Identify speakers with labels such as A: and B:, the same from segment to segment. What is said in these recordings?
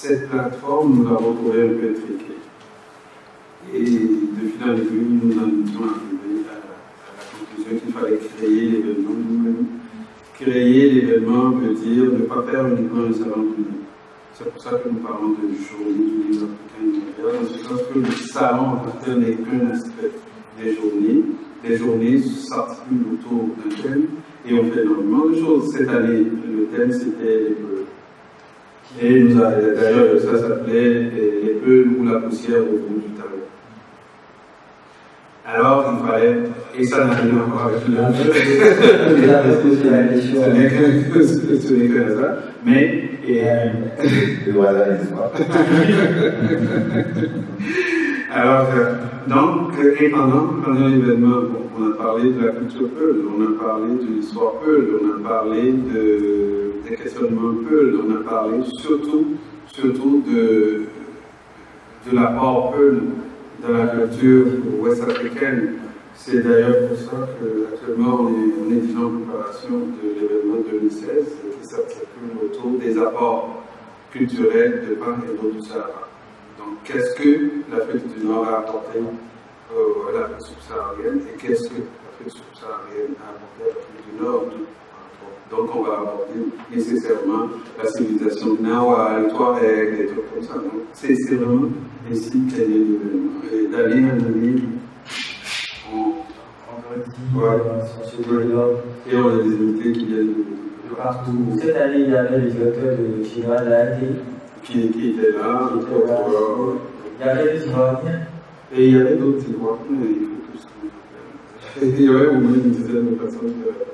A: cette plateforme, nous l'avons trouvée un peu étriquée. Et de fil en aiguille, nous en sommes arrivés à la conclusion qu'il fallait créer l'événement nous-mêmes. Créer l'événement veut dire ne pas faire uniquement un salon du livre. C'est pour ça que nous parlons de journée du livre africain du Nigeria, dans ce sens que le salon en tant que tel n'est qu'un aspect des journées. Les journées s'articulent autour d'un thème et on fait énormément de choses. Cette année, le thème c'était les Peuls. Et d'ailleurs, ça s'appelait les Peuls ou la poussière au bout du tableau. Alors, il fallait, et ça n'a rien à voir avec le ce n'est que ça, mais. Alors, donc, et pendant l'événement, on a parlé de la culture Peul, on a parlé de l'histoire Peul, on a parlé des questionnements Peul, on a parlé surtout de l'apport Peul dans la culture ouest-africaine. C'est d'ailleurs pour ça qu'actuellement on est déjà en préparation de l'événement 2016 qui s'articule autour des apports culturels de part et d'autre du Sahara. Donc, qu'est-ce que l'Afrique du Nord a apporté à l'Afrique subsaharienne et qu'est-ce que l'Afrique subsaharienne a apporté à l'Afrique du Nord? Donc, on va aborder nécessairement la civilisation Gnawa, le Touareg, des trucs comme ça. Donc, c'est vraiment ainsi qu'est né l'événement. Et d'année en année, et on a des invités qui viennent de partout.
B: Cette année, il y avait le directeur de Général de l'ANT.
A: Qui était là,
B: il y avait des Ivoiriens.
A: Et il y avait d'autres Ivoiriens, il faut que je me rappelle. Il y avait au moins une dizaine de personnes qui avaient.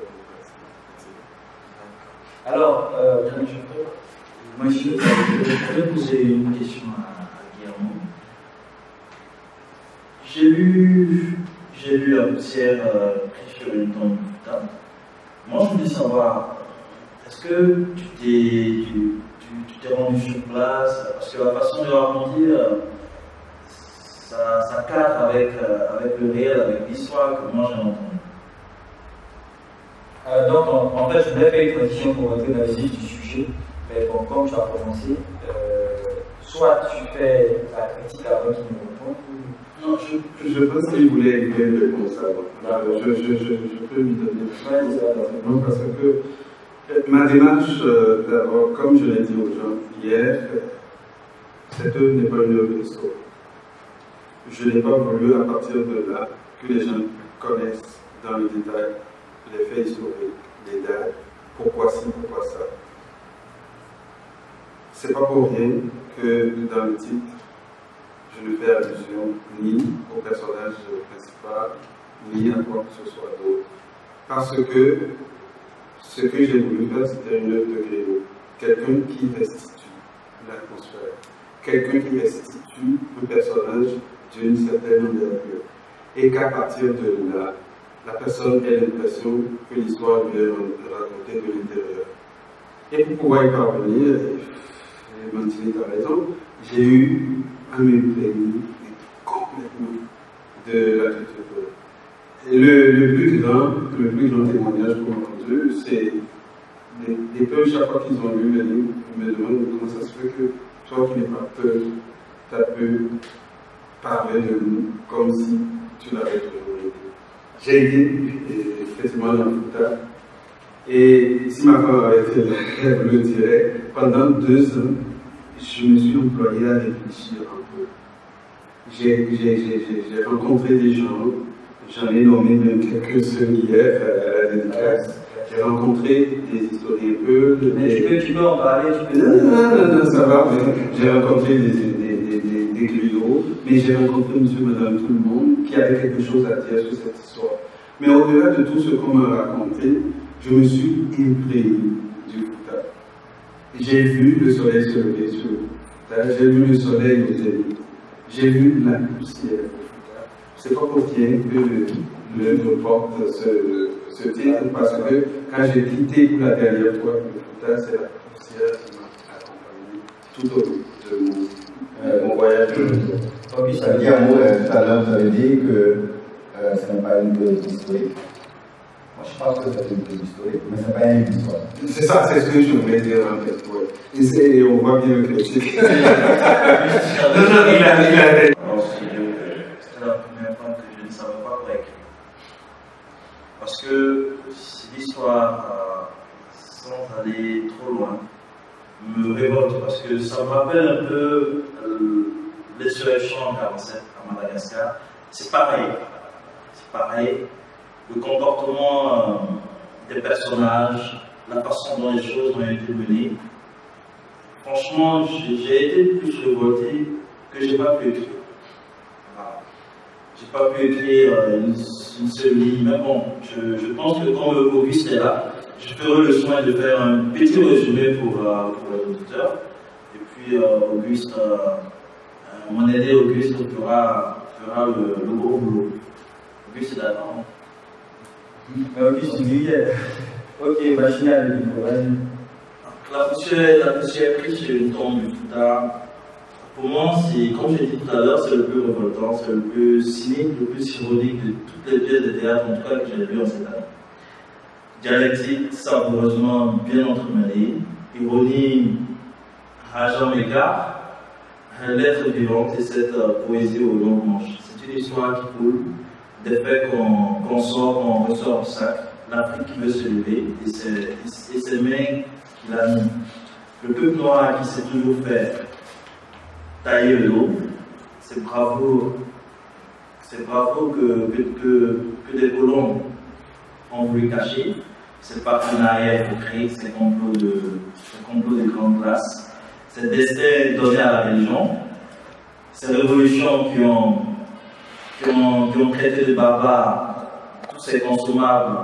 B: Alors, moi je voudrais poser une question à Guillermo. J'ai lu la poussière sur une tombe de Fouta. Moi je voulais savoir, est-ce que tu t'es rendu sur place? Parce que la façon de raconter, ça cadre avec le réel, avec l'histoire que moi j'ai entendue. Donc, en fait, je voulais faire une transition pour rentrer dans le vif du sujet, mais bon, comme tu as commencé, soit tu fais la critique avant qu'il me réponde.
A: Non, je pense qu'il voulait une réponse avant. Je peux lui donner. Non, parce que ma démarche, d'abord, comme je l'ai dit aux gens hier, cette œuvre n'est pas une œuvre d'histoire. Je n'ai pas voulu, à partir de là, que les gens connaissent dans le détail les faits historiques, les dates, pourquoi ci, pourquoi ça. C'est pas pour rien que dans le titre, je ne fais allusion ni au personnage principal, ni à quoi que ce soit d'autre. Parce que ce que j'ai voulu faire, c'était une œuvre de Grégo. Quelqu'un qui restitue l'atmosphère. Quelqu'un qui restitue le personnage d'une certaine envergure. Et qu'à partir de là, la personne ait l'impression que l'histoire lui est racontée de l'intérieur. Et pour pouvoir y parvenir, Mantini a raison, j'ai eu à m'imprégner complètement de la culture. Et le plus grand témoignage qu'on a entendu, c'est des peuples, chaque fois qu'ils ont lu le livre, ils me demandent comment ça se fait que toi qui n'es pas peur, tu as pu parler de nous comme si tu l'avais toujours été. J'ai été effectivement dans le Fouta. Et si ma femme avait été là, elle le dirait, pendant 2 ans, je me suis employé à réfléchir un peu. J'ai rencontré des gens, j'en ai nommé même quelques-uns hier à la dédicace. J'ai rencontré des historiens Peuls.
B: Mais tu peux en parler,
A: Non, ça va, mais j'ai rencontré des griots, mais j'ai rencontré monsieur, madame, tout le monde qui avait quelque chose à dire sur cette histoire. Mais au-delà de tout ce qu'on m'a raconté, je me suis imprégné du Fouta. J'ai vu le soleil se lever sur le Fouta, j'ai vu le soleil au zénith, j'ai vu la poussière au Fouta. C'est pas pour rien que l'œuvre porte ce titre, parce que quand j'ai quitté pour la dernière fois le Fouta, c'est la poussière qui m'a accompagné tout au long de mon voyage.
C: Ça veut dire, tout à l'heure, vous avez dit que ce n'est pas une œuvre historique. Moi, je Je pense que c'est une livre historique, mais ce n'est pas une livre d'histoire.
A: C'est ça, c'est ce que je voulais dire en fait. Ouais. Et on voit bien le critique.
B: Non, il a. Alors, c'était la première fois que je ne savais pas quoi écrire. Parce que l'histoire, sans aller trop loin, me révolte. Parce que ça me rappelle un peu l'insurrection en 1947 à Madagascar. C'est pareil. C'est pareil. Le comportement des personnages, la façon dont les choses ont été menées. Franchement, j'ai été plus révolté que je n'ai pas pu écrire. Voilà. Je n'ai pas pu écrire une seule ligne, mais bon, je pense que quand Auguste est là, je ferai le soin de faire un petit résumé pour les auditeurs. Et puis Auguste, mon aidé Auguste fera le gros boulot. Auguste est d'accord.
C: Auguste, ok, machine à
B: La poussière prise sur une tombe du Fouta, pour moi, comme j'ai dit tout à l'heure, c'est le plus révoltant, c'est le plus cynique, le plus ironique de toutes les pièces de théâtre, en tout cas que j'ai vues en cette année. Dialectique savoureusement bien entremêlée, ironie à jamais écart, l'être vivante et cette poésie aux longues manches. C'est une histoire qui coule, des faits qu'on sort, qu'on ressort du sac, l'Afrique qui veut se lever et ses mains qui l'animent. Le peuple noir qui s'est toujours fait tailler le dos, c'est bravo que des colons ont voulu cacher, ces partenariats hypocrites, ces complots de grande classe, ces destins donnés à la religion, ces révolutions qui ont traité de barbares tous ces consommables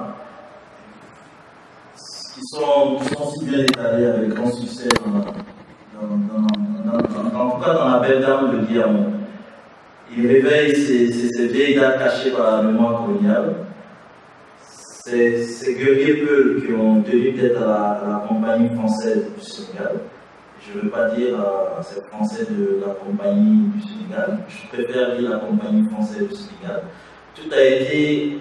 B: qui sont si bien étalés avec grand succès en tout cas dans la belle dame de Guillermo. Il réveille ces vieilles dates cachées par la mémoire coloniale. Ces guerriers peuls qui ont tenu tête à la compagnie française du Sénégal. Je ne veux pas dire ces Français de la compagnie du Sénégal, je préfère dire la compagnie française du Sénégal. Tout a été,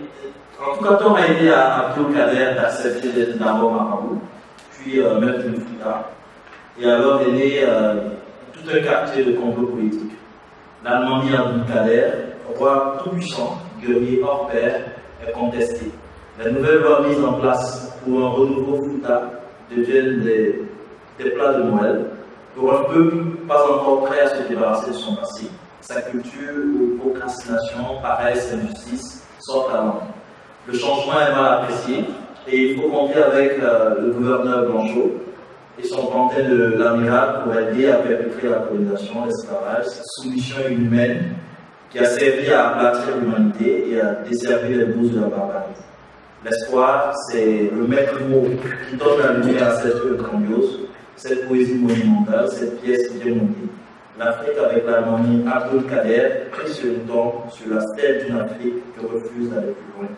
B: en tout cas, tort a été à Abdul Kader d'accepter d'être d'abord marabout, puis maître de Fouta. Et alors est né tout un quartier de complot politique. L'Allemagne Abdul Kader, roi tout-puissant, guerrier hors pair, est contesté. Les nouvelles lois mises en place pour un renouveau Fouta deviennent des plats de Noël, pour un peuple pas encore prêt à se débarrasser de son passé. Sa culture ou procrastination, paresse, injustice sortent à l'ombre. Le changement est mal apprécié et il faut compter avec le gouverneur Blanchot et son pantin de l'amiral pour aider à perpétrer la colonisation, l'esclavage, cette soumission inhumaine qui a servi à aplatir l'humanité et à desservir les bouses de la barbarie. L'espoir, c'est le maître mot qui donne la lumière à cette œuvre grandiose, cette poésie monumentale, cette pièce bien montée. L'Afrique avec l'harmonie Abdul Kader pris sur une tombe sur la stèle d'une Afrique qui refuse d'aller plus loin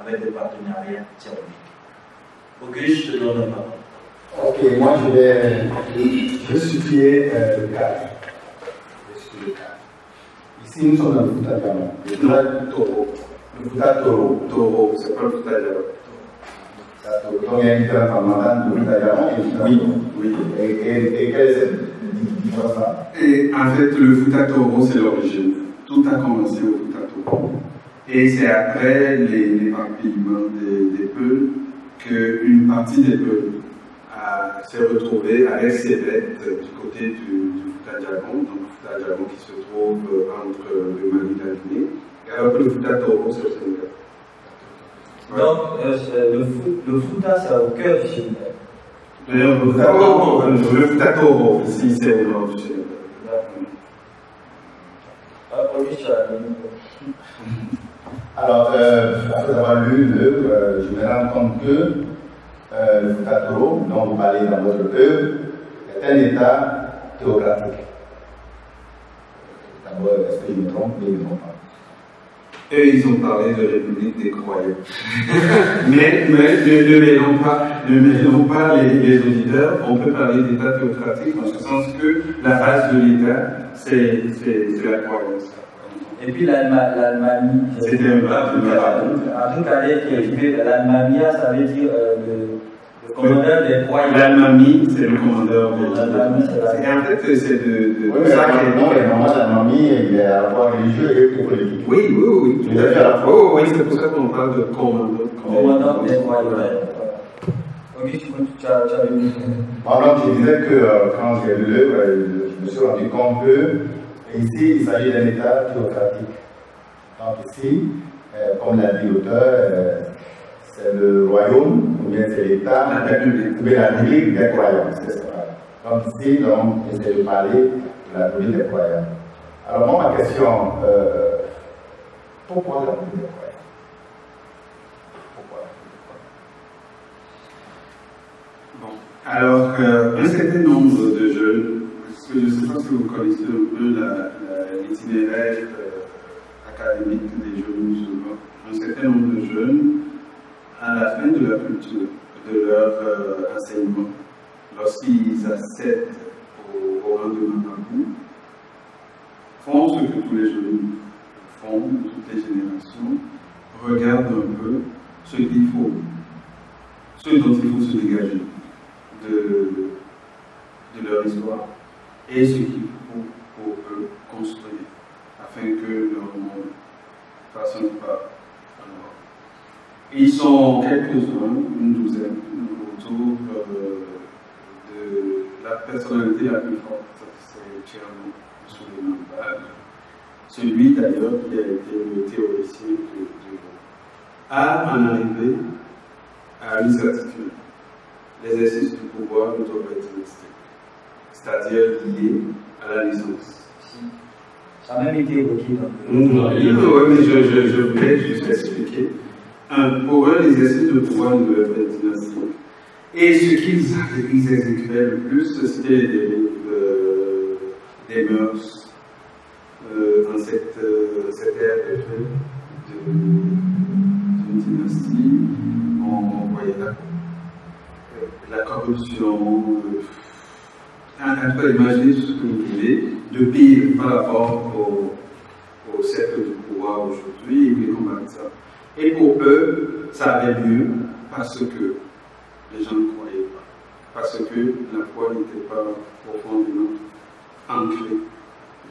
B: avec des partenariats tyranniques. Auguste, je te donne la parole.
C: Ok, moi je vais situer le cadre. Ici nous sommes dans le Fouta Djallon. Le Fouta Toro. Le Fouta Toro.
A: Toro, c'est pas le Fouta Djallon.
C: Donc il y a une différence entre Mandane, le Fouta Djallon et le Fouta Toro.
A: Oui.
C: Et quelle est cette différence-là?
A: Et en fait, le Fouta Toro, c'est l'origine. Tout a commencé au Fouta Toro. Et c'est après l'éparpillement des peuples qu'une partie des peuples s'est retrouvée avec ses bêtes du côté du Fouta Djallon, donc le Fouta Djallon qui se trouve entre le Mali et la Guinée, et alors que le Fouta Toro, c'est au Sénégal.
C: Ouais. Donc le Fouta, c'est au cœur du Sénégal.
A: D'ailleurs, le Fouta Toro, ici, c'est au nord du Sénégal.
C: Alors, après avoir lu l'œuvre, je me rends compte que le Fouta Toro, dont vous parlez dans votre œuvre, est un État théocratique. D'abord, est-ce que je me trompe ou je ne me trompe pas?
A: Eux, ils ont parlé de République des croyants. mais ne mêlons pas les auditeurs. On peut parler d'État théocratique en ce sens que la base de l'État, c'est la croyance.
B: Et puis l'Almamia.
A: C'était un
B: Abdul Kader qui écrivait l'Almamia, ça veut dire le commandeur des croyants.
A: L'Almami, c'est le commandeur des
B: L'Almami, c'est la.
A: Et en fait, c'est de
C: Oui, mais
A: ça qui est.
C: non, mais normalement, l'Almami, il est à la fois religieux et politique.
A: Oui, tout à fait. Oh, oui, c'est pour ça qu'on parle de commandeur.
B: Commandant des croyants. Ok, tu avais mis.
C: Moi, donc, je disais que quand j'ai lu l'œuvre, je me suis rendu compte que ici, il s'agit d'un État théocratique. Donc ici, comme l'a dit l'auteur, c'est le royaume, ou bien c'est l'État, ou bien la République des croyants. Donc ici, on essaie de parler de la République des croyants. Alors moi, ma question, pourquoi la République des croyants?
A: Bon, alors, un certain nombre de jeunes, parce que je ne sais pas si vous connaissez un peu l'itinéraire académique des jeunes musulmans, un certain nombre de jeunes, à la fin de leur culture, de leur enseignement, lorsqu'ils accèdent au rang de Mabou, font ce que tous les jeunes font, de toutes les générations, regardent un peu ce qu'il faut, ce dont il faut se dégager de leur histoire et ce qu'il faut pour eux construire afin que leur monde fasse un pas en avant. Ils sont quelques-uns, une douzaine, autour de la personnalité la plus forte, c'est Tcherno Souleymane Baal, celui d'ailleurs qui a été le théoricien de Dieu, à en arriver à une certitude. L'exercice du pouvoir ne doit pas être dynastique, c'est-à-dire lié à la naissance.
B: Ça a même été évoqué dans
A: Oui, mais je voulais juste expliquer. Pour eux, l'exercice du pouvoir ne doit pas être dynastique. Et ce qu'ils exécutaient le plus, c'était les dérives des mœurs dans cette ère d'une dynastie. On voyait la corruption, en tout cas, imaginez tout ce que vous voulez, de pire par rapport au cercle du pouvoir aujourd'hui, et ils combattent ça. Et pour eux, ça allait mieux parce que les gens ne croyaient pas, parce que la foi n'était pas profondément ancrée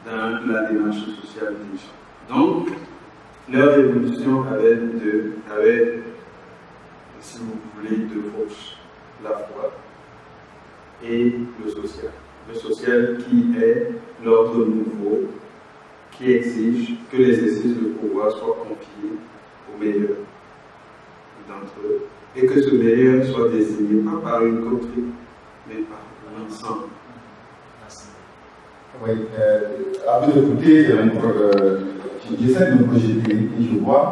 A: dans la démarche sociale des gens. Donc, leur révolution avait, si vous voulez, deux forces. La foi et le social. Le social qui est l'ordre nouveau, qui exige que l'exercice du pouvoir soit confié au meilleur d'entre eux et que ce meilleur soit désigné pas par une coterie, mais par l'ensemble.
C: Oui, à vous d'écouter, j'essaie de me projeter et je vois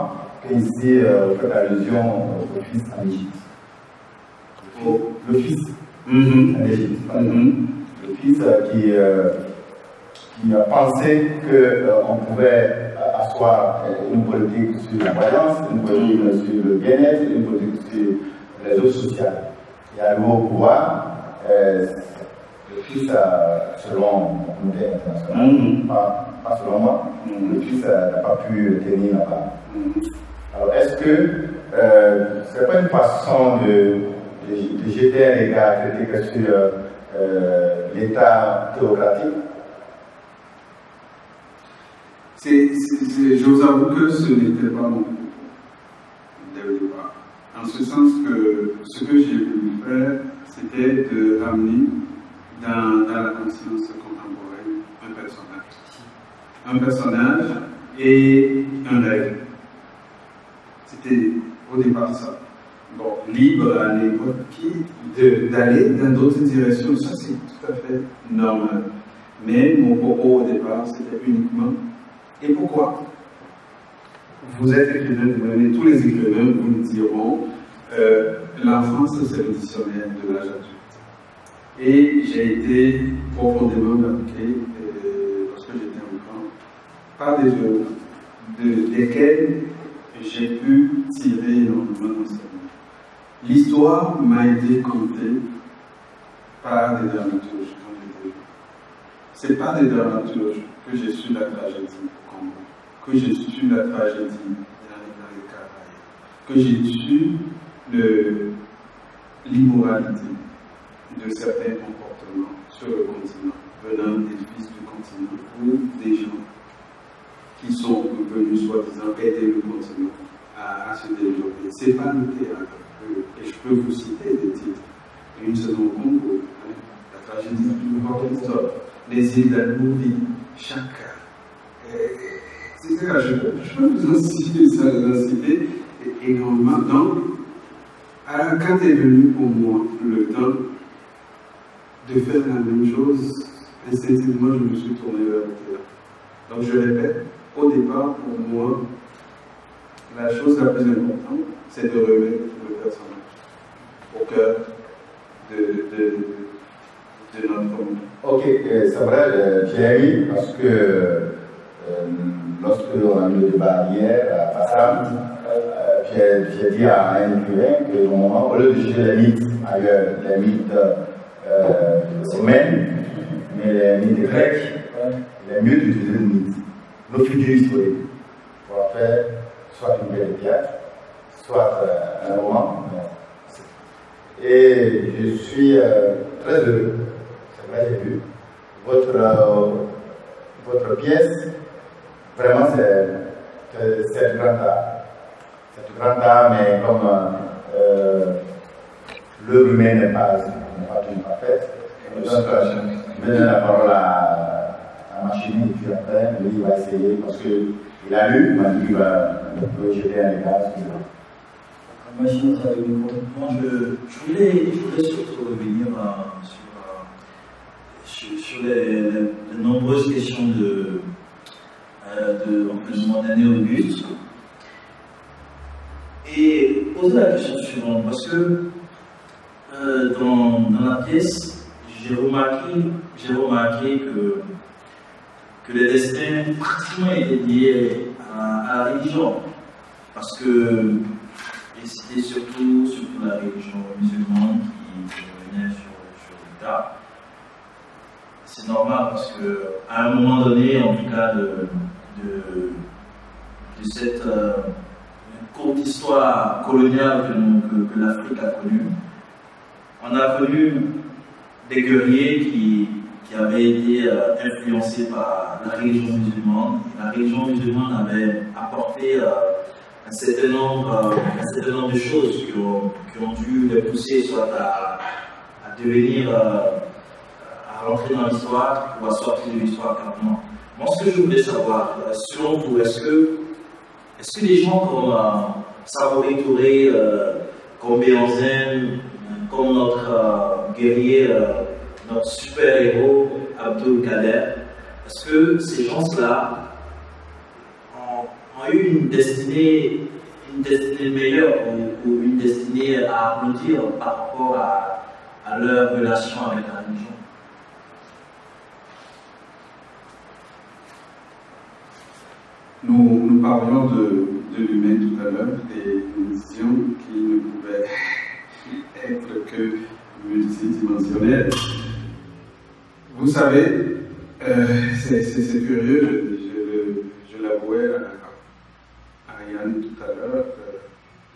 C: qu'ici, vous faites allusion au fils en Égypte. Le fils en Égypte. Le fils qui a pensé qu'on pouvait asseoir une politique sur la croyance, une politique sur le bien-être, une politique sur les réseaux sociaux. Il a arrivé au pouvoir, le fils, selon le comité international, pas selon moi, le fils n'a pas pu tenir là-bas. Alors est-ce que ce n'est pas une façon de jeter un regard critique sur l'État théocratique?
A: Je vous avoue que ce n'était pas mon but dès le départ. En ce sens que ce que j'ai voulu faire, c'était de ramener dans la conscience contemporaine un personnage. Un personnage et un rêve. C'était au départ ça. Bon, libre à n'importe qui d'aller dans d'autres directions, ça c'est tout à fait normal. Mais mon propos au départ, c'était uniquement et pourquoi? Vous êtes écrivain, tous les écrivains vous nous diront l'enfance c'est le dictionnaire de l'âge adulte. Et j'ai été profondément marqué lorsque j'étais enfant par des œuvres desquelles j'ai pu tirer énormément d'enseignements. L'histoire m'a été contée par des dramaturges quand j'étais jeune. Ce n'est pas des dramaturges que j'ai su la tragédie que j'ai su la tragédie dans les Caraïbes, que j'ai su l'immoralité de certains comportements sur le continent, venant des fils du continent ou des gens qui sont venus soi-disant aider le continent à se développer. Ce n'est pas le théâtre. Et je peux vous citer des titres. Une saison au Congo, la tragédie du Morgenstern, les îles d'Almouri, Chaka, etc. Je peux vous en citer énormément. Donc, quand est venu pour moi le temps de faire la même chose, instinctivement, je me suis tourné vers le théâtre. Donc, je répète, au départ, pour moi, la chose la plus importante, c'est de remettre le personnage au cœur de notre monde.
C: Ok, c'est vrai, j'ai aimé parce que lorsque on a eu le débat hier à Passam, j'ai dit à un écrivain que au moment, au lieu de juger les mythes ailleurs, les mythes romains, mais les mythes grecs, il est mieux d'utiliser le mythe, nos figures historiques, pour en faire soit une pièce de théâtre, soit un roman. Et je suis très heureux, c'est vrai, j'ai vu votre pièce, vraiment c'est du grand art. C'est du grand art, mais comme l'œuvre humaine n'est pas toujours parfaite, donc je donne la parole à Machini, et puis après, lui, il va essayer, parce qu'il a lu, il m'a dit qu'il va jeter un regard
B: Machine, moi, je voulais surtout revenir sur les nombreuses questions de demander Auguste et poser la question suivante, parce que dans la pièce, j'ai remarqué que les destins pratiquement étaient liés à la religion, parce que c'était surtout la religion musulmane qui revenait sur l'État. C'est normal parce qu'à un moment donné, en tout cas, de cette courte histoire coloniale que l'Afrique a connue, on a connu des guerriers qui avaient été influencés par la religion musulmane. La religion musulmane avait apporté un certain nombre de choses qui ont dû les pousser soit à devenir, à rentrer dans l'histoire ou à sortir de l'histoire carrément. Moi, ce que je voulais savoir, selon vous, est-ce que les gens comme Samori Touré, comme Béanzin, comme notre guerrier, notre super-héros Abdul Kader, est-ce que ces gens-là ont eu une destinée meilleure ou une destinée à applaudir par rapport à leur relation avec la religion?
A: Nous parlions de l'humain tout à l'heure et nous disions qu'il ne pouvait être que multidimensionnel. Vous savez, c'est curieux, je l'avouais à Yann tout à l'heure,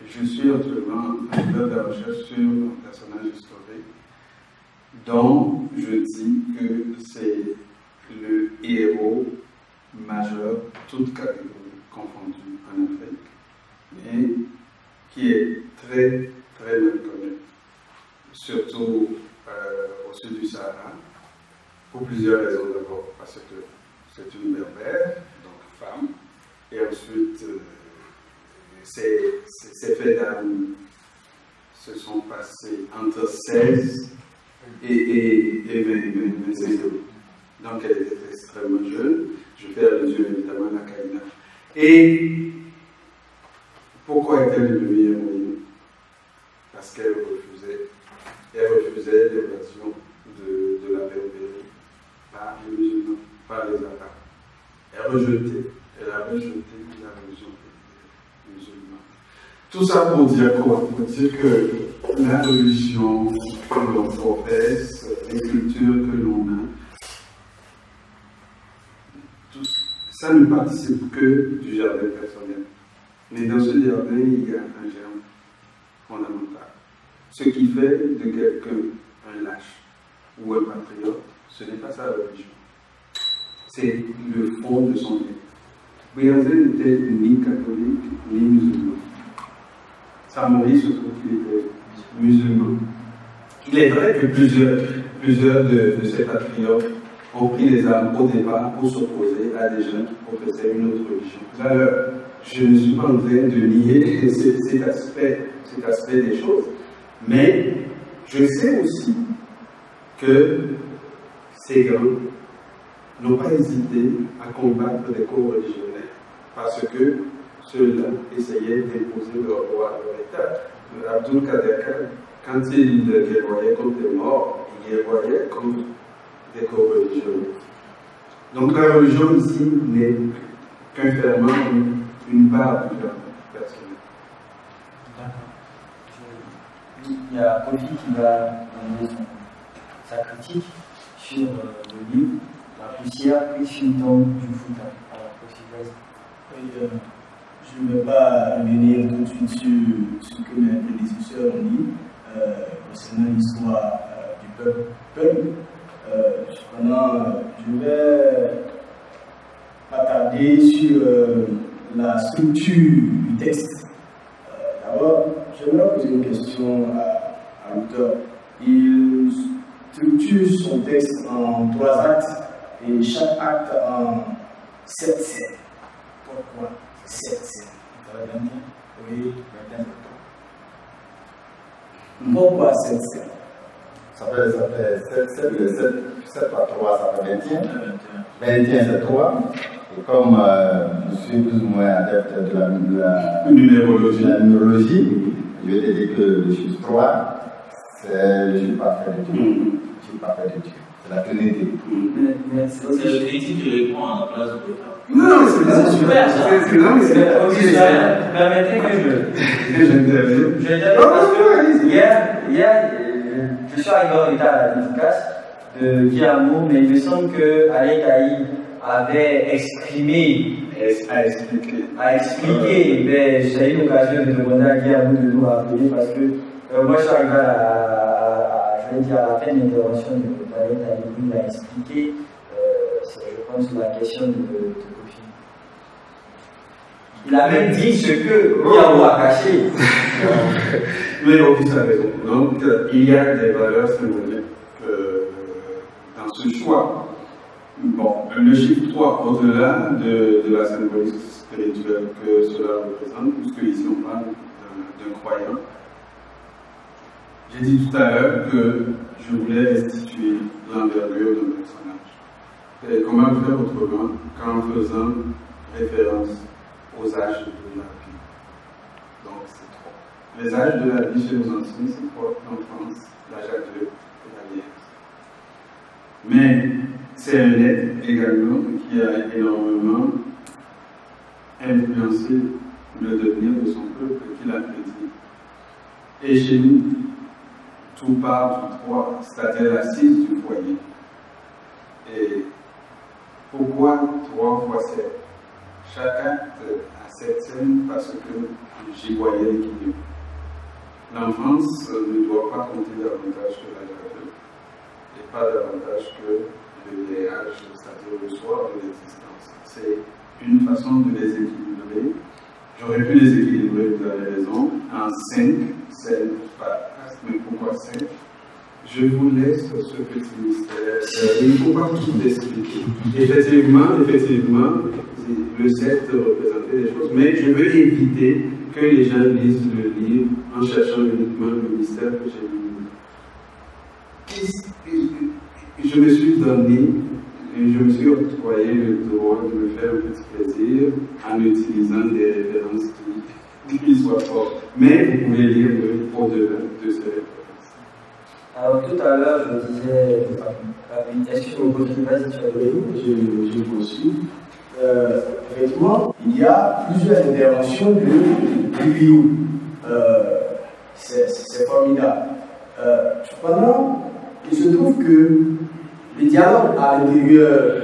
A: je suis actuellement en train de faire des recherches sur un personnage historique dont je dis que c'est le héros majeur, toutes catégories confondues en Afrique, et qui est très, très mal connu, surtout au sud du Sahara, pour plusieurs raisons. D'abord, parce que c'est une berbère, donc femme, et ensuite, ces faits d'armes se sont passés entre 16 et 25 ans. Donc, elle était extrêmement jeune. Je fais allusion évidemment à la Kaina. Et pourquoi est-elle devenue héroïne? Parce qu'elle refusait l'évasion de la Berbérie par les musulmans, par les Arabes. Elle a rejeté la religion musulmane. Tout ça pour dire quoi? Pour dire que la religion que l'on professe, les cultures que l'on a, ça ne participe que du jardin personnel. Mais dans ce jardin, il y a un germe fondamental. Ce qui fait de quelqu'un un lâche ou un patriote, ce n'est pas sa religion. C'est le fond de son être. Béranger n'était ni catholique ni musulman. Samori se trouve qu'il était musulman. Il est vrai que plusieurs de ces patriotes ont pris les armes au départ pour s'opposer à des gens qui professaient une autre religion. Alors, je ne suis pas en train de nier cet aspect des choses, mais je sais aussi que ces gens n'ont pas hésité à combattre des co-religionnaires parce que ceux-là essayaient d'imposer leur loi à leur État. Abdul Kader Khan, quand il guerroyait contre les morts, il guerroyait contre des co-religionnaires. Donc la religion ici n'est qu'un ferment, une part du ferment personnel.
B: D'accord. Il y a Kofi qui va donner sa critique sur le livre La poussière et symptômes du Fouta. Alors, Kofi, vas-y.
D: Oui, je ne vais pas revenir tout de suite sur ce que mes prédécesseurs ont dit concernant l'histoire du peuple. Cependant, je vais m'attarder sur la structure du texte. D'abord, j'aimerais poser une question à l'auteur. Il structure son texte en 3 actes et chaque acte en 7 scènes. Pourquoi 7 scènes? Oui, pourquoi 7 scènes?
C: Ça fait 7 par 3, ça fait 21. 21, c'est 3. Et comme je suis plus ou moins adepte de la numérologie, je vais te dire que le chiffre 3, c'est le chiffre parfait de Dieu. C'est la Trinité.
B: C'est le critique qui répond à la place de l'auteur.
A: Non, c'est
B: super ça. Permettez que je parce que hier, je suis arrivé en retard à la dédicace de Guillermo, mais il me semble que Alain Taï avait exprimé, a expliqué, mais j'ai eu l'occasion de demander à Guillermo de nous rappeler parce que moi je suis arrivé à la fin de l'intervention d'Alain Taï, il a expliqué, je pense, la question de Kofi. Il a même dit ce que Guillermo a caché.
A: Mais Auguste a raison. Donc, il y a des valeurs symboliques dans ce choix. Bon, le chiffre 3, au-delà de la symbolique spirituelle que cela représente, puisque ici on parle d'un croyant, j'ai dit tout à l'heure que je voulais restituer l'envergure d'un personnage. Et comment le faire autrement qu'en faisant référence aux âges de la vie. Donc, c'est 3. Les âges de la vie chez nos anciens, c'est 3. L'enfance, l'âge adulte et la vieillesse. Mais c'est un être également qui a énormément influencé le devenir de son peuple, qu'il a prédit. Et chez nous, tout part du 3, c'est-à-dire l'assise du foyer. Et pourquoi 3 fois 7? Chaque acte a 7 scènes parce que j'y voyais l'équilibre. L'enfance ne doit pas compter davantage que l'âge adulte et pas davantage que le vieillage, c'est-à-dire le soir de l'existence. C'est une façon de les équilibrer. J'aurais pu les équilibrer, vous avez raison, en 5 scènes par acte, mais pourquoi 5? Je vous laisse ce petit mystère. Il ne faut pas tout expliquer. Effectivement, le 7 représentait des choses, mais je veux éviter que les gens lisent le livre en cherchant uniquement le mystère que j'ai lu. Je me suis donné, je me suis octroyé le droit de me faire un petit plaisir en utilisant des références qui soient fortes. Mais vous pouvez lire au-delà de ces références.
B: Alors tout à l'heure, je disais, est-ce que vous pouvez vas-y, tu as
D: je poursuis. Effectivement, il y a plusieurs interventions de Bibliou. C'est formidable. Cependant, il se trouve que le dialogue à l'intérieur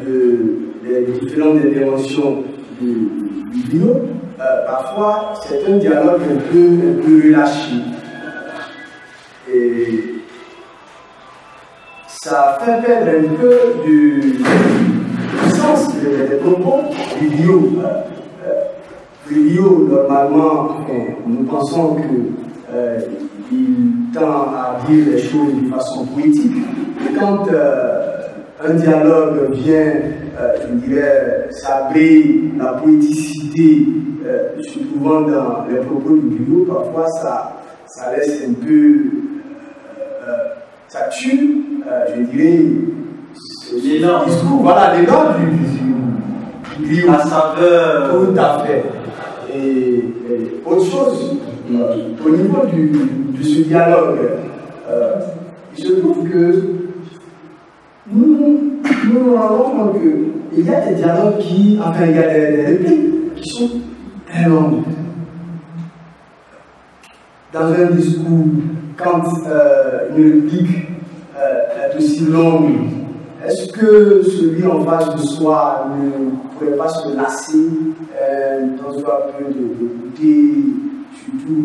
D: des les différentes interventions du vidéo, parfois c'est un dialogue un peu relâché. Et ça fait perdre un peu du sens des propos vidéo. Vidéo, normalement, nous pensons qu'il tend à dire les choses de façon poétique. Et quand un dialogue vient, je dirais, sabrer la poéticité se trouvant dans les propos du vidéo, parfois ça laisse un peu. Ça tue, je dirais,
B: l'élan.
D: Voilà, l'élan du vidéo.
B: La saveur.
D: Tout à fait. Et autre chose, au niveau de ce dialogue, il se trouve que nous nous rendons compte qu'il y a des dialogues qui, enfin, il y a des répliques qui sont très longues. Dans un discours, quand une réplique est aussi longue, est-ce que celui en face de soi ne pourrait pas se lasser dans un peu d'écouter, surtout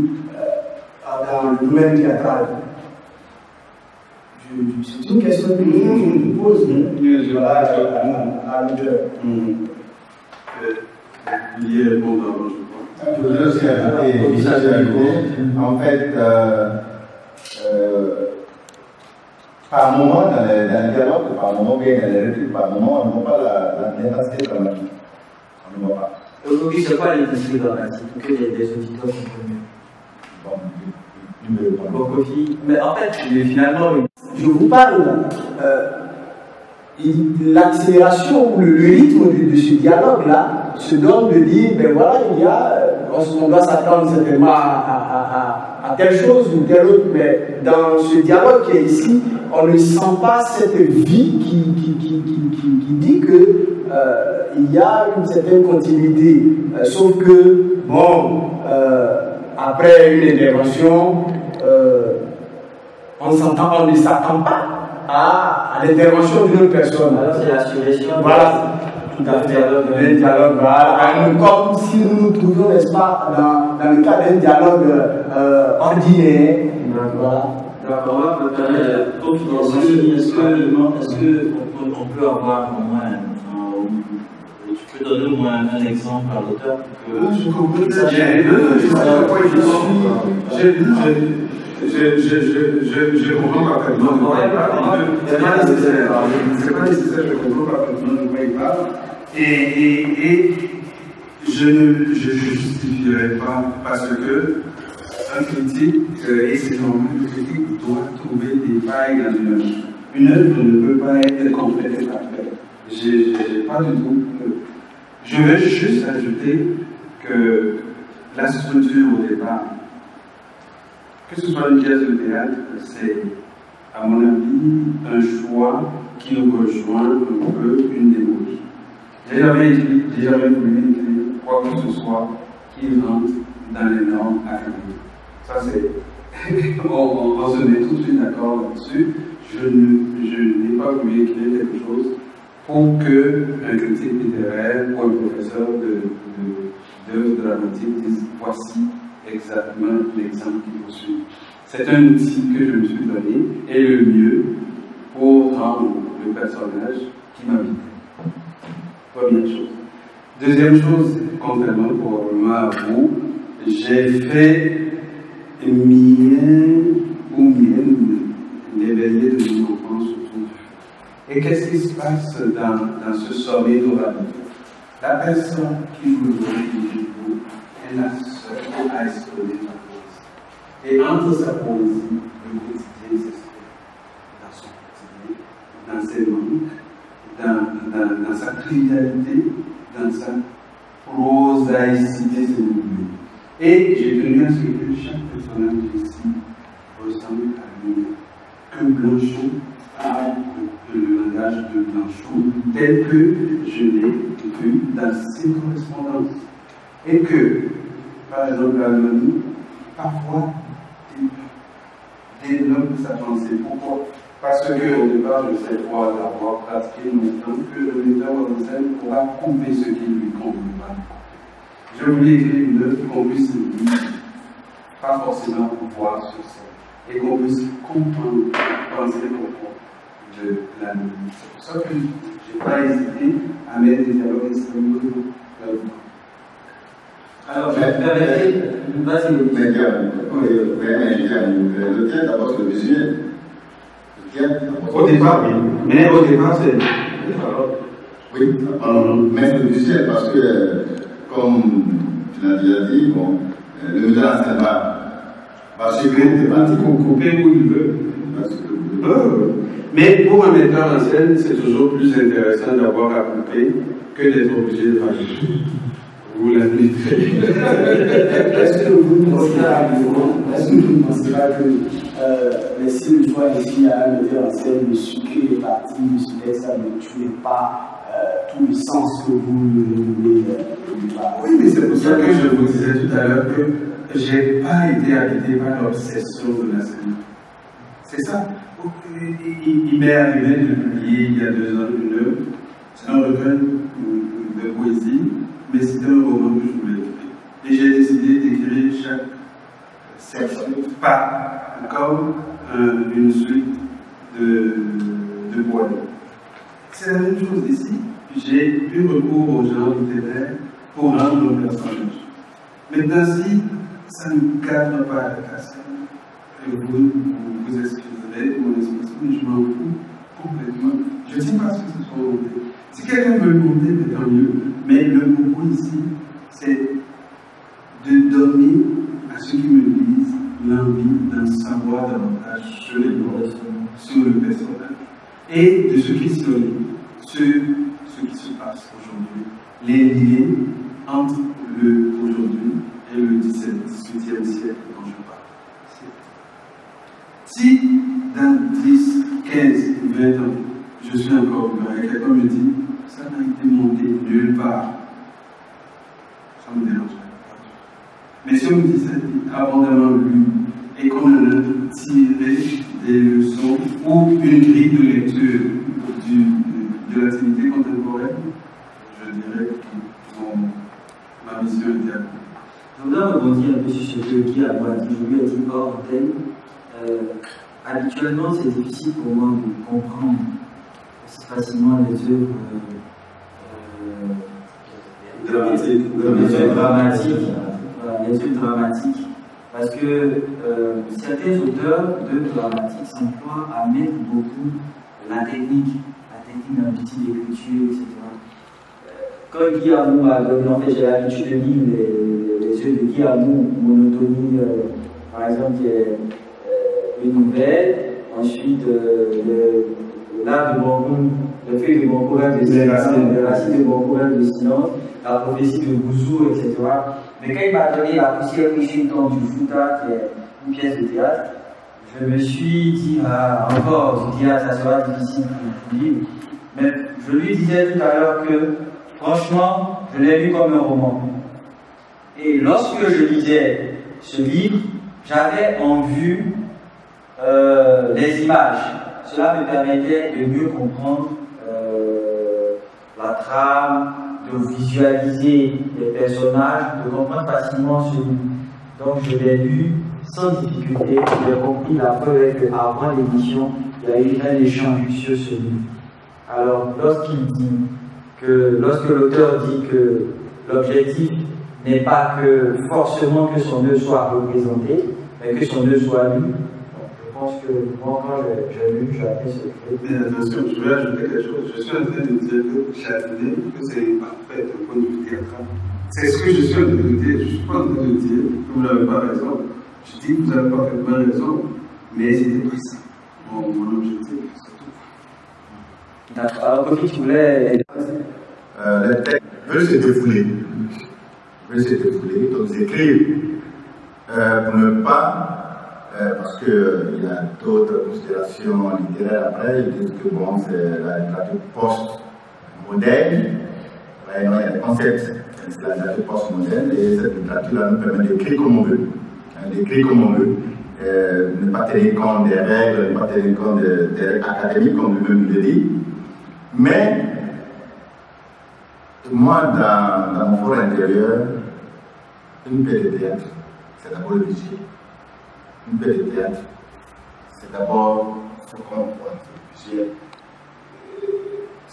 D: dans le domaine théâtral? C'est une question que je me pose à l'auteur.
A: Il y répondre avant, je crois.
C: Je voudrais aussi ajouter, en fait, par moment, dans les dialogues, par moment, bien dans les répliques, par moment, on ne voit pas l'intensité dramatique. On ne voit pas.
B: Aujourd'hui, c'est pas l'intensité dramatique, que les auditeurs comprennent mieux. Bon, Kofi. Mais en fait, finalement,
D: je vous parle, l'accélération ou le rythme de ce dialogue-là se donne de dire, ben voilà, on doit s'attendre certainement à telle chose ou telle autre, mais dans ce dialogue qui est ici, on ne sent pas cette vie qui dit que il y a une certaine continuité. Sauf que, bon, après une intervention, on ne s'attend pas à l'intervention d'une autre personne.
B: Alors c'est la suggestion.
D: Voilà, tout à fait. Un dialogue, voilà. Comme si nous nous trouvions, n'est-ce pas, dans le cadre d'un dialogue ordinaire. Voilà.
B: D'accord, on va me permettre de financer. Est-ce qu'on peut avoir au moins tu peux donner au moins un exemple à l'auteur pour que
A: Je comprends très je comprends parfaitement. C'est pas nécessaire, je comprends parfaitement de quoi il parle. Et je ne justifierai pas parce que un critique, et c'est normal, un critique doit trouver des failles dans une œuvre. Une œuvre ne peut pas être complète et parfaite. J'ai pas du tout. Je veux juste ajouter que la structure au départ, que ce soit une pièce de théâtre, c'est, à mon avis, un choix qui nous rejoint un peu une démarche. J'ai jamais voulu écrire quoi que ce soit qui rentre dans les normes académiques. Ça, c'est. on se met tout de suite d'accord là-dessus. Je n'ai pas voulu écrire quelque chose pour qu'un critique littéraire ou un professeur d'œuvres dramatiques dise voici exactement l'exemple qu'il faut suivre. C'est un outil que je me suis donné et le mieux pour rendre le personnage qui m'habitait. Première chose. Deuxième chose, contrairement probablement à vous, j'ai fait l'éveiller de mon enfance autour. Et qu'est-ce qui se passe dans ce sommet d'oralité? La personne qui joue le rôle du judo est la seule à exprimer sa poésie. Et entre sa poésie, le quotidien s'exprime dans son quotidien, dans ses manques, dans sa trivialité, dans sa prosaïcité, si vous voulez. Et j'ai tenu à ce que chaque personnage ici ressemble à lui. Que Blanchot parle le langage de Blanchot tel que je l'ai vu dans ses correspondances. Et que, par exemple, l'Allemagne, parfois développe sa pensée. Pourquoi? Parce qu'au départ, je sais pas d'avoir pratiqué longtemps que le metteur en scène pourra couper ce qui lui convient pas. Je voulais écrire une œuvre qu'on puisse lire, pas forcément voir sur scène, et qu'on puisse comprendre, penser comprendre de la musique. C'est pour ça que je n'ai pas hésité à mettre des dialogues extrêmement là-dedans.
B: Alors, je vais permettre, vas-y,
C: je tiens d'abord sur le visuel.
A: Au départ, oui. Mais au départ, c'est.
C: Oui, mais le visuel, parce que, comme tu l'as déjà dit, bon, le metteur en scène va suivre des thématiques.
A: Couper où il veut. Mais pour un metteur en scène, c'est toujours plus intéressant d'avoir à couper que d'être obligé de faire. Vous l'avez fait.
D: Est-ce que vous ne pensez pas que laisser le choix ici à un metteur en scène de sucrer les parties du texte, ça ne tuer pas tout le sens que vous voulez
A: Oui, mais c'est pour ça que je vous disais tout à l'heure que je n'ai pas été habité par l'obsession de la scène. C'est ça. Il m'est arrivé de publier il y a 2 ans une œuvre. C'est un recueil de poésie, mais c'était un roman que je voulais écrire. Et j'ai décidé d'écrire chaque section pas comme une suite de poèmes. C'est la même chose ici. J'ai eu recours au genre littéraire pour rendre le personnage. Maintenant, si ça ne cadre pas avec la scène, vous excuserez mon expression, mais je m'en fous complètement. Je ne sais pas ce que ce soit monté. Si quelqu'un veut le monter, tant mieux. Mais le propos ici, c'est de donner à ceux qui me lisent l'envie d'en savoir davantage sur les mots, sur le personnage. Et de ce qui se lit, sur ce qui se passe aujourd'hui. Les liens entre le aujourd'hui et le 18e siècle dont je parle. Si dans 10, 15, 20 ans, je suis encore vivant et quelqu'un me dit ça n'a été monté nulle part, ça me dérange pas. Mais si on me dit ça a été abondamment lu et qu'on en a tiré des leçons ou une grille de lecture de l'activité contemporaine, je dirais que ma mission était accomplie.
B: Je voudrais rebondir un peu sur ce que Guy a dit. Je lui ai dit hors antenne. Habituellement, c'est difficile pour moi de comprendre aussi facilement les œuvres dramatiques, parce que certains auteurs d'œuvres dramatiques s'emploient à mettre beaucoup la technique dans le style d'écriture, etc. Quand Guy Hamon a donné, en fait, j'ai l'habitude de lire les œuvres de Guy Hamon, Monotonie, par exemple, qui est une nouvelle, ensuite l'art de Bancourt, le feuille de Bancourt, le racine de Bancourt, le silence, la prophétie de Bouzou, etc. Mais quand il m'a donné la poussière riche du Fouta, qui est une pièce de théâtre, je me suis dit, encore du théâtre, ça sera difficile pour lire. Mais je lui disais tout à l'heure que, franchement, je l'ai lu comme un roman. Et lorsque je lisais ce livre, j'avais en vue les images. Cela me permettait de mieux comprendre la trame, de visualiser les personnages, de comprendre facilement ce livre. Donc je l'ai lu sans difficulté. J'ai compris la preuve que avant l'édition, il y a eu un échange sur ce livre. Alors lorsque l'auteur dit que l'objectif n'est pas que forcément que son œuvre soit représentée, mais que son œuvre soit lue, je pense que moi, quand j'ai lu, j'ai appris ce truc.
A: Mais attention, je vais ajouter quelque chose. Je suis en train de dire que Châtelet, que c'est parfait d'un point de vue théâtral. C'est ce que je suis en train de dire. Je ne suis pas en train de dire que vous n'avez pas raison. Je dis que vous avez parfaitement raison, mais c'était pas ça. Mon objectif, c'est tout.
B: D'accord. Alors, Kofi, tu voulais.
C: Les textes veulent se défouler. Donc, j'écris pour ne pas. Parce qu'il y a d'autres considérations littéraires après, ils disent que bon, c'est la littérature post-moderne, il y a des concepts, c'est la littérature post-moderne, et cette littérature-là nous permet d'écrire comme on veut. ne pas tenir compte des règles, ne pas tenir compte des règles académiques, comme lui-même le dit. Mais, moi, dans mon fort intérieur, une paix de théâtre, c'est d'abord le budget. Une paix de théâtre, c'est d'abord ce qu'on voit, le budget.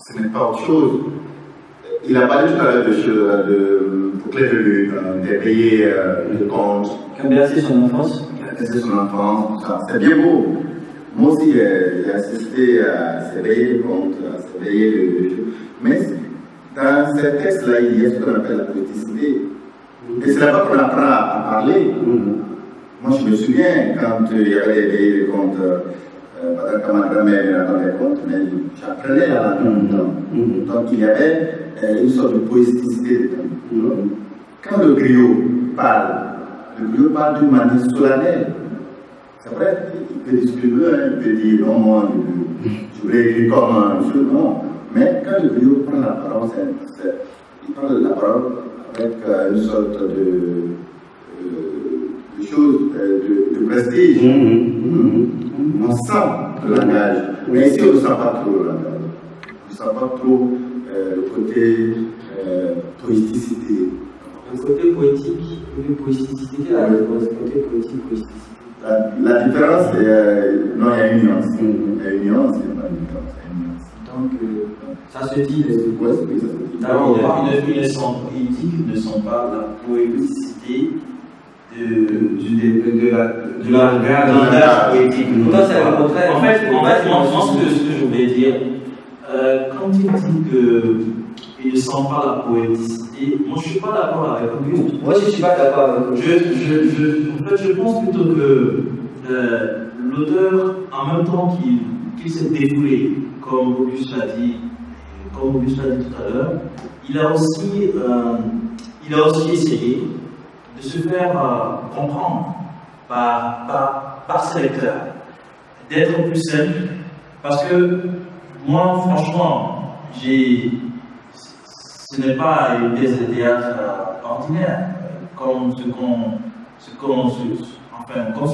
C: Ce n'est pas autre chose. Il a parlé tout à l'heure pour Claire de Lune, de payer le compte.
B: Qui a bercé son enfance.
C: Il a bercé son enfance, tout ça. C'est bien beau. Moi aussi, j'ai assisté à s'éveiller le compte, à s'éveiller le jeu. Mais dans ces textes-là, il y a ce qu'on appelle la poéticité. Et c'est là-bas qu'on apprend à parler. Moi, je me souviens quand il y avait des comptes. Quand ma grand-mère me racontait compte, mais j'apprenais la langue. Donc il y avait une sorte de poéticité. Quand le griot parle d'une manière solennelle. C'est vrai, il peut dire ce qu'il veut, il peut dire non, moi, je voulais écrire comme un jeu, non. Mais quand le griot prend la parole, il prend la parole avec une sorte de chose, de prestige. On sent le langage, mais ici on ne sent pas trop le langage. On ne sent pas trop le côté poéticité.
B: Le côté poétique, le poéticité, le côté poétique, poéticité.
C: La différence, non, il y a une nuance. Il y a une nuance, il y a pas une différence.
B: Donc, ça se dit.
C: Oui, ça se dit.
B: Alors, une leçon poétique ne sont pas la poéticité de langage poétique. Toi, c'est le contraire. En fait, moi, ce que je voulais dire, quand il dit qu'il ne sent pas la poéticité, moi, je ne suis pas d'accord avec lui. Moi, je ne suis pas d'accord avec lui. En fait, je pense plutôt que l'auteur, en même temps qu'il s'est défoulé, comme Auguste l'a dit tout à l'heure, il a aussi essayé de se faire comprendre par ses lecteurs, d'être plus simple, parce que moi, franchement, ce n'est pas une pièce de théâtre ordinaire, comme ce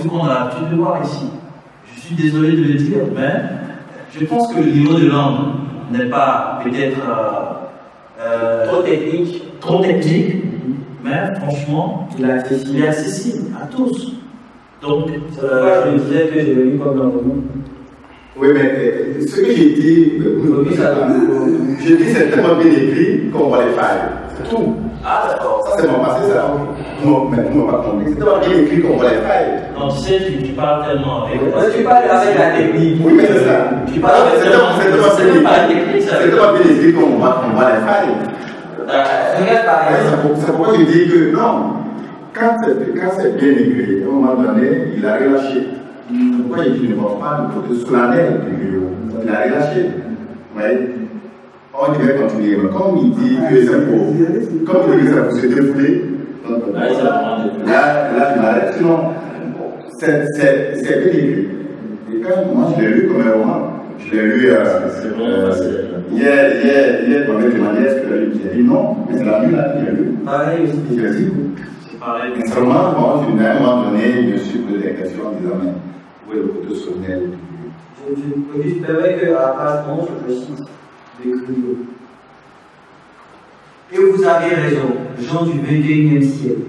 B: qu'on a l'habitude de voir ici. Je suis désolé de le dire, mais je pense que le niveau de langue n'est pas peut-être trop technique, mais franchement, il est accessible à tous. Donc, je me disais que je l'ai lu comme dans le monde.
C: Oui, mais ce que j'ai dit, je dis c'est tellement bien écrit qu'on va les faire. C'est tout.
B: Ah, d'accord.
C: Ça, c'est mon passé, ça. Mais vous m'avez pas compris. C'est tellement bien écrit qu'on va les faire.
B: Non, tu sais, tu parles tellement avec. Tu parles avec la technique.
C: Oui, mais c'est ça.
B: Tu parles avec la technique.
C: C'est tellement bien écrit qu'on va les faire. C'est pourquoi je dis que non. Quand c'est bien écrit, à un moment donné, il a relâché. Pourquoi il ne voit pas le côté solennel du griot? Il a relâché. Oui. On devait continuer. Mais comme il dit que c'est pour se défouler, là, il m'arrête. Sinon, c'est bien écrit. Et quand moi, je l'ai lu comme un roman, je l'ai lu hier, on m'avait demandé est-ce que tu l'as lu? J'ai dit non, mais c'est la nuit là qui l'a lu.
B: Pareil aussi.
C: Je l'ai dit.
B: C'est pareil.
C: Mais seulement, à un moment donné, je me suis posé des questions en disant mais où est le côté solennel?
B: Je permets qu'à la page 11, je cite les griots. Et vous avez raison, gens du 21e siècle,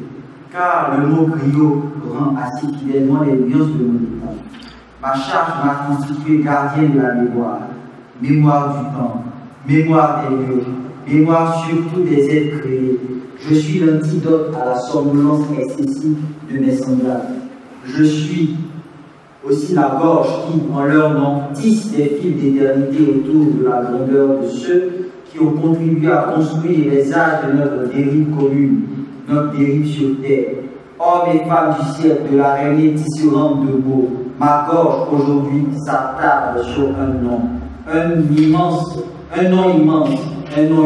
B: car le mot griot rend assez fidèlement les nuances de mon état. Ma charge m'a constitué gardien de la mémoire, mémoire du temps, mémoire des lieux, mémoire surtout des êtres créés. Je suis l'antidote à la somnolence excessive de mes semblables. Je suis aussi la gorge qui, en leur nom, tisse des fils d'éternité autour de la grandeur de ceux qui ont contribué à construire les âges de notre dérive commune, notre dérive sur terre. Hommes et femmes du siècle de l'araignée tisserande de mots, ma gorge aujourd'hui s'attarde sur un nom immense, un nom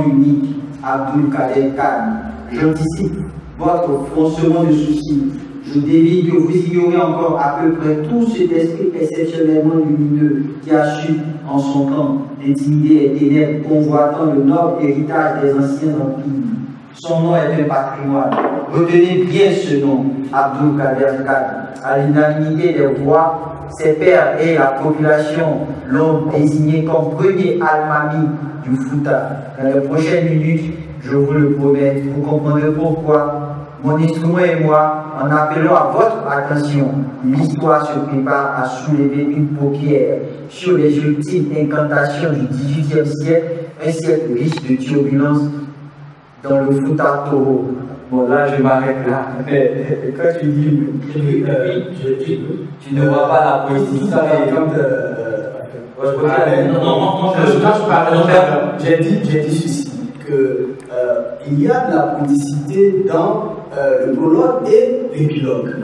B: unique, Abdul-Kader Khan. J'anticipe votre froncement de soucis. Je devine que vous ignorez encore à peu près tout cet esprit exceptionnellement lumineux qui a su, en son temps, intimider les ténèbres convoitant le noble héritage des anciens empires.
E: Son nom est un patrimoine. Retenez bien ce nom, Abdul Kader Khan. À l'unanimité des voix, ses pairs et la population l'ont désigné comme premier Almami du Fouta. Dans les prochaines minutes, je vous le promets, vous comprendrez pourquoi mon instrument et moi, en appelant à votre attention, l'histoire se prépare à soulever une paupière sur les ultimes incantations du XVIIIe siècle, un siècle riche de turbulences dans le Fouta Toro. Bon, là, je m'arrête là. Quand tu dis, tu ne vois pas la poésie.
D: J'ai dit ceci, que il y a de la poéticité dans le prologue et l'épilogue.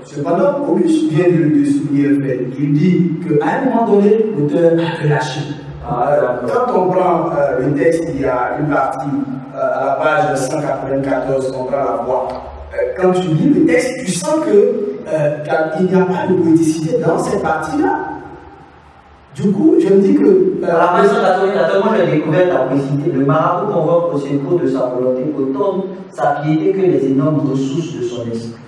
D: Cependant, Auguste vient de souligner le fait. Il dit qu'à un moment donné, l'auteur a relâché. Quand on prend le texte, il y a une partie à la page 194, on prend la voix. Quand tu lis le texte, tu sens qu'il n'y a pas de poéticité dans cette partie-là. Du coup, je me dis que.
E: À la moi j'ai découvert la poéticité. Le marabout convoque au secours de sa volonté, autant sa piété que les énormes ressources de son esprit.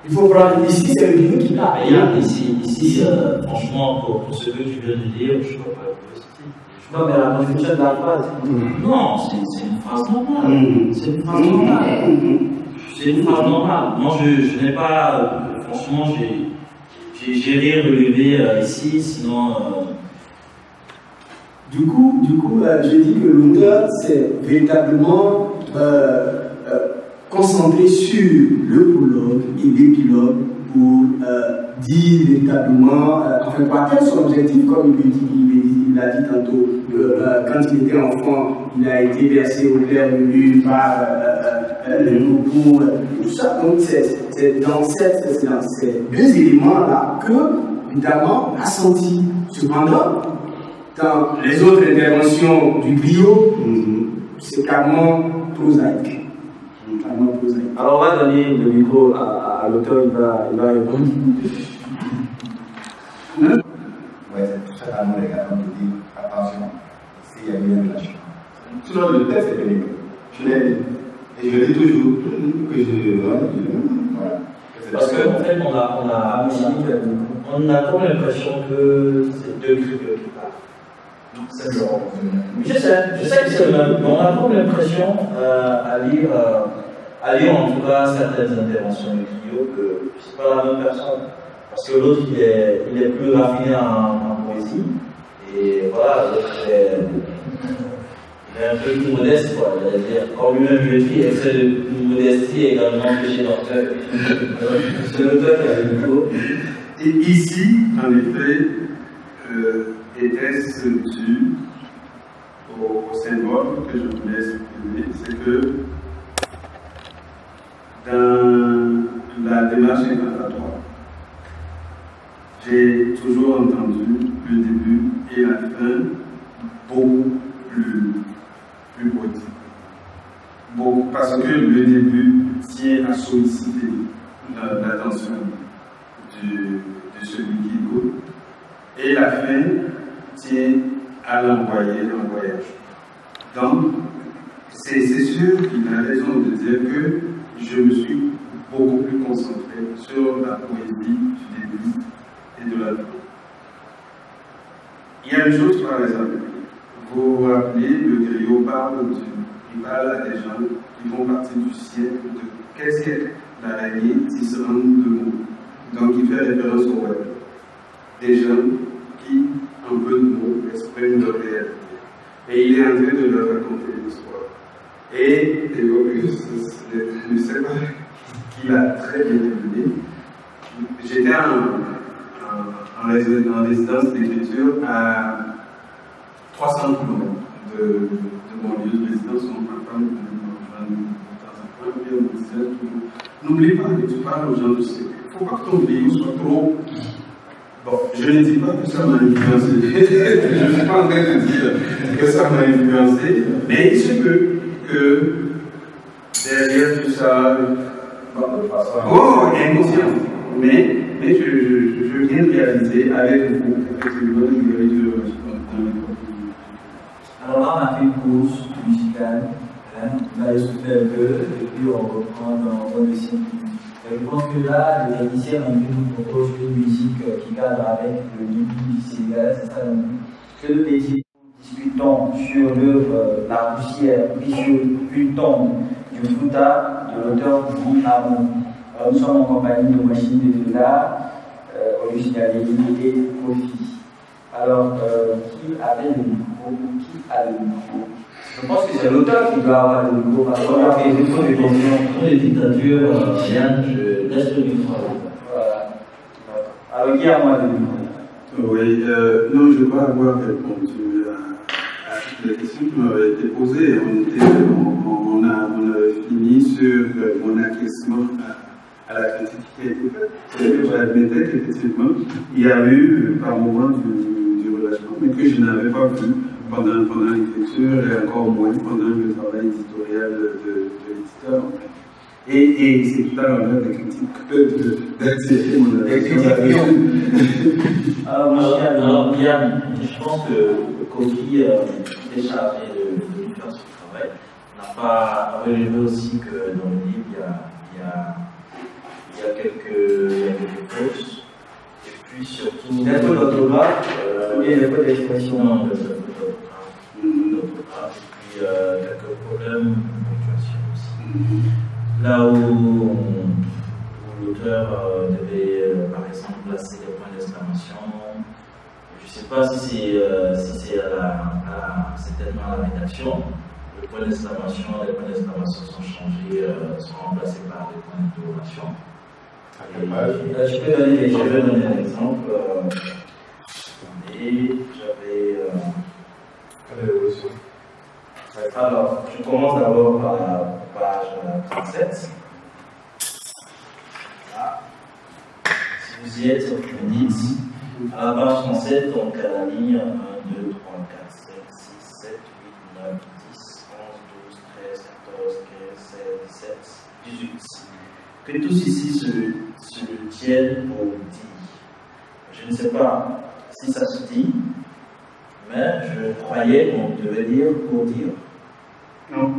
D: Il faut prendre ici, c'est le livre qui l'a.
B: Ici, franchement, pour ce que tu viens de dire, je ne vois pas la poéticité.
E: Non, mais la construction de la phrase.
B: Non, c'est une phrase normale. C'est une phrase normale. C'est une phrase normale. Moi, je n'ai pas. Franchement, j'ai rien relevé ici, sinon.
D: Du coup, je dis que l'auteur s'est véritablement concentré sur le prologue et l'épilogue pour dire véritablement, enfin, pour atteindre son objectif, comme il l'a dit tantôt, quand il était enfant, il a été versé au clair de lune par le coucou, tout ça. Donc, c'est dans ces deux éléments-là que, évidemment, on a senti. Cependant, dans les autres interventions du griot, c'est carrément prosaïque.
E: Alors, on va donner le micro à l'auteur, il va répondre.
C: Oui, c'est totalement légal, on te dit, attention, s'il y a une relâchement. Sinon, le texte est pénible. Et je le dis toujours, que voilà.
B: Parce qu'en fait, on a comme l'impression que c'est deux grieux qui parlent. Je sais que c'est le même, mais on a comme l'impression à lire en tout cas certaines interventions de Guillaume que c'est pas la même personne. Parce que l'autre il est plus raffiné en poésie, et voilà, l'autre il est un peu plus modeste, quoi. Quand lui-même je dis, excès de modestie est également péché d'orgueil. C'est l'auteur qui a le micro.
A: Et ici, en effet, était-ce dû au symbole que je voulais exprimer, c'est que dans la démarche incantatoire, j'ai toujours entendu le début et la fin beaucoup plus poétique. Parce que le début tient à solliciter l'attention de celui qui écoute, et la fin tient à l'envoyer en voyage. Donc, c'est sûr qu'il a raison de dire que je me suis beaucoup plus concentré sur la poésie du début et de la fin. Il y a une chose, par exemple, vous vous rappelez, le griot il parle à des gens qui font partie du siècle de quel siècle? L'araignée tisserande de mots. Donc il fait référence au web. Des gens qui, en peu de mots, expriment leur réalité. Et il est en train de leur raconter l'histoire. Et je ne sais pas qui l'a très bien terminé. J'étais en résidence d'écriture à 300 km de mon lieu de résidence. Ma femme venait me rejoindre de temps en temps. Puis on me disait toujours, n'oublie pas que tu parles aux gens de ce. Il ne faut pas que ton bio soit trop. Bon, je ne dis pas que ça m'a influencé. Je ne suis pas en train de dire que ça m'a influencé, mais il se peut que derrière tout ça, inconscient. Mais je viens de réaliser avec vous, effectivement, il y avait de.
E: Alors là, on a fait une pause musicale.
B: On a soufflé un peu, et puis on reprend dans le scientifique. Je pense que là, les techniciens ont nous propose une musique qui cadre avec le hymne du Sénégal, c'est ça le but. Que le petit discutons sur l'œuvre La poussière puis sur une tombe du Fouta de l'auteur Guy Hamon. Nous sommes en compagnie de Machine de Villa, Auguste Galéry et Kofi. Alors, qui avait le micro ou qui a le micro? Je pense que c'est l'auteur qui doit avoir le micro parce qu'on a fait des questions.
F: Pour les dictatures, Yann, je laisse le micro.
B: Voilà. Alors, qui a moi le micro?
A: Oui, non, je crois avoir répondu à toutes les questions qui m'avaient été posées. On a fini sur mon acquiescement à la critique qui a été faite. C'est que j'admettais qu'effectivement, il y a eu par moment du relâchement, mais que je n'avais pas vu pendant l'écriture et encore moins pendant le travail éditorial de l'éditeur. En fait. Et c'est tout à l'honneur des critiques que d'attirer mon attention.
F: Alors, Yann, je pense que Kofi est chargé de faire ce travail. On n'a pas relevé aussi que dans le livre, il y a quelques fautes. Et puis surtout.
B: Il y a un peu d'orthographe, il y a un peu d'expression.
F: Non, il y a un peu d'orthographe. Et puis quelques problèmes de ponctuation aussi. Là où l'auteur devait, par exemple, placer des points d'exclamation, je ne sais pas si c'est certainement à la rédaction. Les points d'exclamation sont changés, sont remplacés par des points d'interrogation.
B: Je peux donner
F: un exemple. Alors, je commence d'abord par la page 37. Voilà. Si vous y êtes, vous dites à la page 37, donc à la ligne 1, 2, 3, 4, 5, 6, 7, 8, 9, 10, 11, 12, 13, 14, 15, 16, 17, 18. Que tous ici se tiennent pour dire. Je ne sais pas si ça se dit, mais je croyais qu'on devait dire pour dire.
A: Non,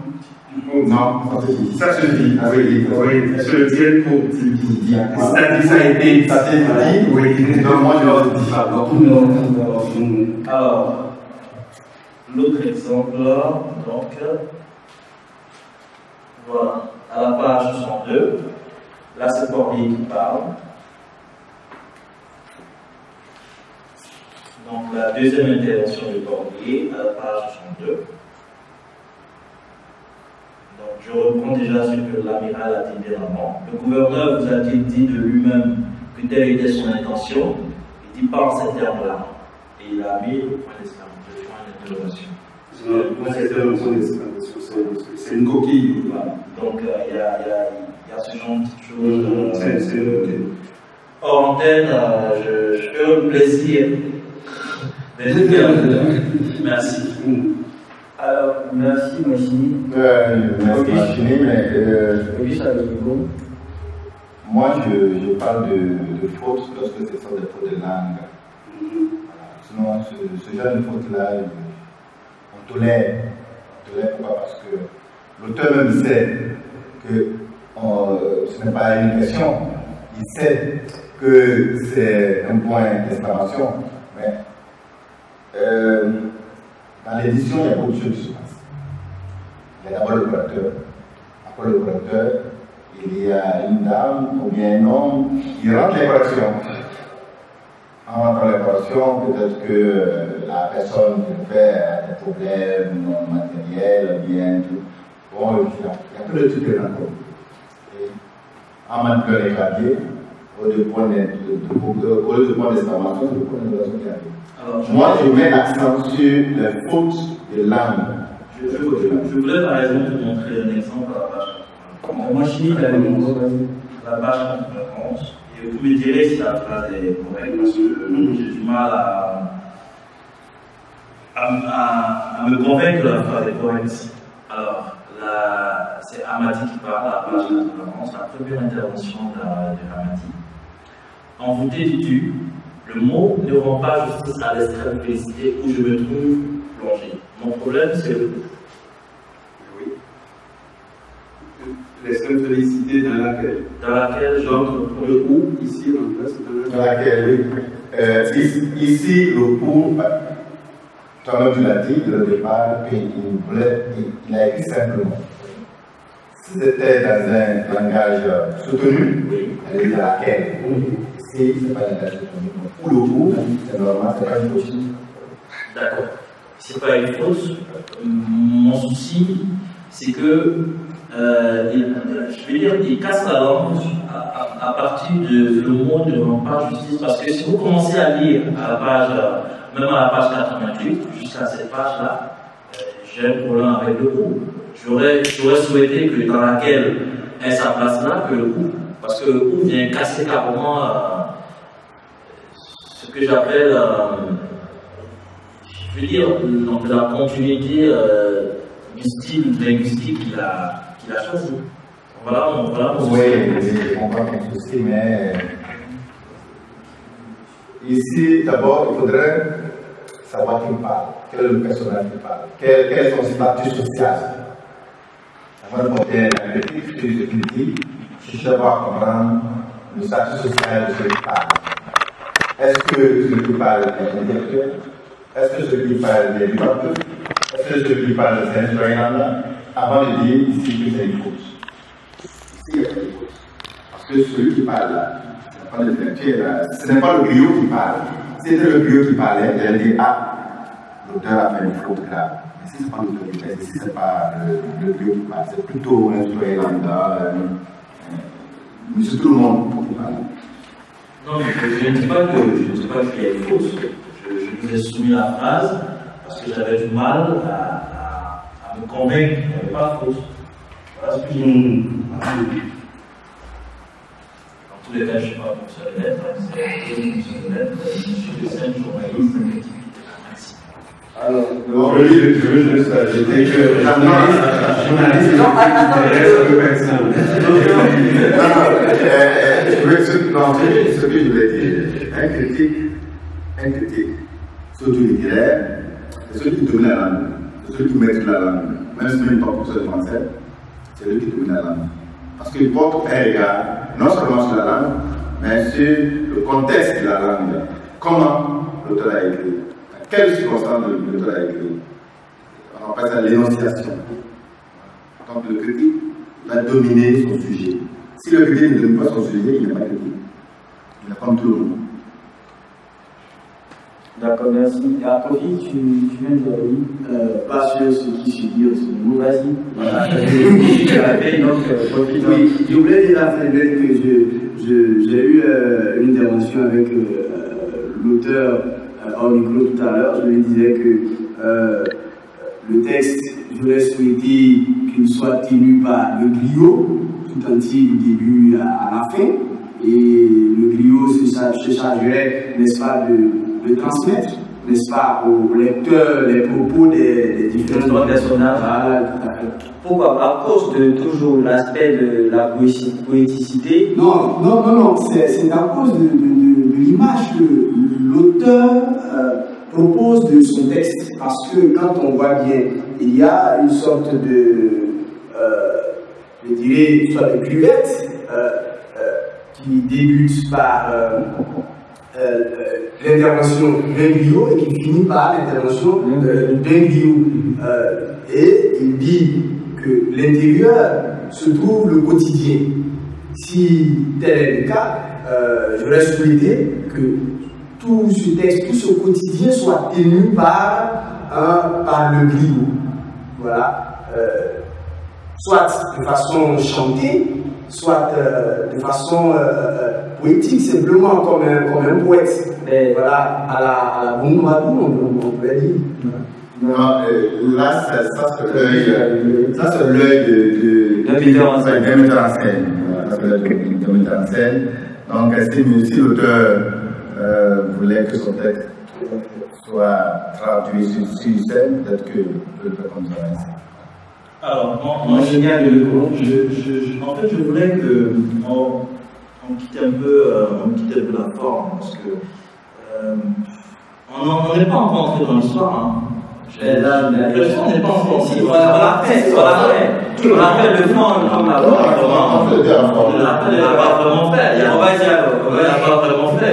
A: ça se dit. Ça se dit, oui, se tienne pour dire. C'est-à-dire, ça a été dit, oui. Non, moi, je leur dis pas.
F: Alors, l'autre exemple, donc, voilà, à la page 62, là, c'est Cordier qui parle. Donc, la deuxième intervention de Cordier, à la page 62. Donc, je reprends déjà ce que l'amiral a dit bien avant. Le gouverneur vous a-t-il dit de lui-même que telle était son intention? Il dit pas en ces termes-là. Et il a mis le point d'interrogation.
A: C'est une coquille.
F: Voilà. Donc, il y a ce genre de petites choses. Hors antenne, je fais le plaisir d'être bien. Merci.
B: Alors, merci Machini.
C: Merci Machini, mais moi je parle de fautes lorsque ce sont des fautes de langue. Voilà. Sinon, ce genre de fautes-là, on tolère. Pourquoi? Parce que l'auteur même sait que ce n'est pas une question. Il sait que c'est un point d'exclamation. Mais dans l'édition, il y a beaucoup de choses qui se passent. Il y a d'abord le correcteur. Après le correcteur, il y a une dame ou bien un homme qui rentre les corrections. En rentrant les corrections, peut-être que la personne qui fait a des problèmes matériels, bien tout. Bon, il y a peu de trucs qui rentrent. En manipulant les claviers, au lieu de point d'exclamation, le point d'interrogation qui arrive. Moi, je mets l'accent sur les fautes de langue.
F: Je voulais par exemple te montrer un exemple à la page.
B: Moi, je dis
F: la page 91. Et vous me direz si la phrase est correcte, parce que j'ai du mal à me convaincre que la phrase est correcte. Alors, c'est Hamadi qui parle à la page 91, la première intervention de Hamadi. Envoûté du tu, le mot ne rend pas justice à l'extrême félicité où je me trouve plongé. Mon problème, c'est le coup.
A: Oui. L'extrême félicité dans laquelle?
F: Dans laquelle,
A: Donc, le ou, ici, en place,
C: Dans laquelle, oui. Ici, le ou, toi-même tu l'as dit, le départ, il a écrit simplement. Si c'était dans un langage soutenu, elle est dans laquelle. Si ce n'est pas un langage soutenu. Ou le ou, c'est normal, c'est pas une faute.
F: d'accord. C'est pas une fausse. Mon souci, c'est que, je veux dire, il casse la langue à partir de le mot ne rend pas justice. Parce que si vous commencez à lire à la page, même à la page 88, jusqu'à cette page-là, j'ai un problème avec le ou. J'aurais souhaité que dans laquelle est sa place là, que le ou. Parce que le ou vient casser carrément ce que j'appelle. Je veux dire, donc, la continuité du style linguistique qu'il a choisi. Voilà mon
C: Oui, je comprends ton souci, mais ici, d'abord, il faudrait savoir qui parle, quel est le personnage qui parle, quel est son statut social. Avant de porter la critique sur ce qu'il dit, je cherche à comprendre le statut social de celui qui parle. Est-ce que celui qui parle est intellectuel? Est-ce que celui qui parle est du peuple? Est-ce que celui qui parle est un citoyen? Avant de dire ici que c'est une faute. Ici, il y a une faute. Parce que celui qui parle là, ce n'est pas le griot qui parle. Si c'était le griot qui parlait, j'allais dire, l'auteur a fait une faute grave. Mais si ce n'est pas l'auteur qui fait, si ce n'est pas le griot qui parle, c'est plutôt un citoyen lambda, monsieur tout le monde qui parle.
F: Non, mais je ne dis pas qu'il y a une fausse. Je vous ai soumis la phrase parce que j'avais du mal à me convaincre qu'il n'y avait pas de fausse. Voilà ce que j'ai dit. Dans tous les cas, je ne suis pas professeur de lettres, c'est professeur de lettres, je suis le seul journaliste de l'activité. Merci.
C: Alors, je veux juste ajouter que journaliste, je veux supplanter ce que je voulais dire. Un critique, surtout littéraire, c'est celui qui domine la langue, c'est celui qui maîtrise la langue. Même si il n'est pas professeur de français, c'est lui qui domine la langue. Parce qu'il porte un regard, non seulement sur la langue, mais sur le contexte de la langue. Comment l'auteur a écrit, à quelles circonstances l'auteur a écrit. On appelle ça l'énonciation. Donc le critique va dominer son sujet. Si le critique ne domine pas son sujet, il n'est pas critique. Il est comme tout le monde.
D: D'accord, merci. Kofi, tu viens de dire oui, pas sur ce qui se dit aussi. Vas-y. Voilà. Oui, je voulais dire à Frédéric que j'ai eu une intervention avec l'auteur hors micro tout à l'heure. Je lui disais que le texte, je voulais souhaiter qu'il soit tenu par le griot, tout entier du début à la fin. Et le griot se chargerait, n'est-ce pas, de transmettre, n'est-ce pas, aux lecteurs les propos des différents personnages. Voilà, tout à fait.
E: Pourquoi? À cause de toujours l'aspect de la poéticité?
D: Non, c'est à cause de l'image que l'auteur propose de son texte. Parce que quand on voit bien, il y a une sorte de, je dirais, une sorte de cuvette qui débute par l'intervention d'un griot et qui finit par l'intervention d'un griot. Et il dit que l'intérieur se trouve le quotidien. Si tel est le cas, j'aurais souhaité que tout ce texte, tout ce quotidien soit tenu par le griot. Voilà. Soit de façon chantée, soit de façon poétique, simplement comme un poète. Mais voilà, à la bonne Madou, on peut dire.
C: Non, là, ça c'est l'œil d'un metteur en scène. D'un metteur en scène. Donc, si l'auteur voulait que son texte soit traduit sur scène, peut-être que le faire comme ça.
F: Alors, moi, je viens de l'école. En fait, je voulais qu'on quitte un peu la forme, parce que on n'est pas encore entré dans l'histoire. Hein. Le fond n'est pas encore si. On l'a fait. Le fond, on l'a pas vraiment fait. On va dire, on l'a pas vraiment fait.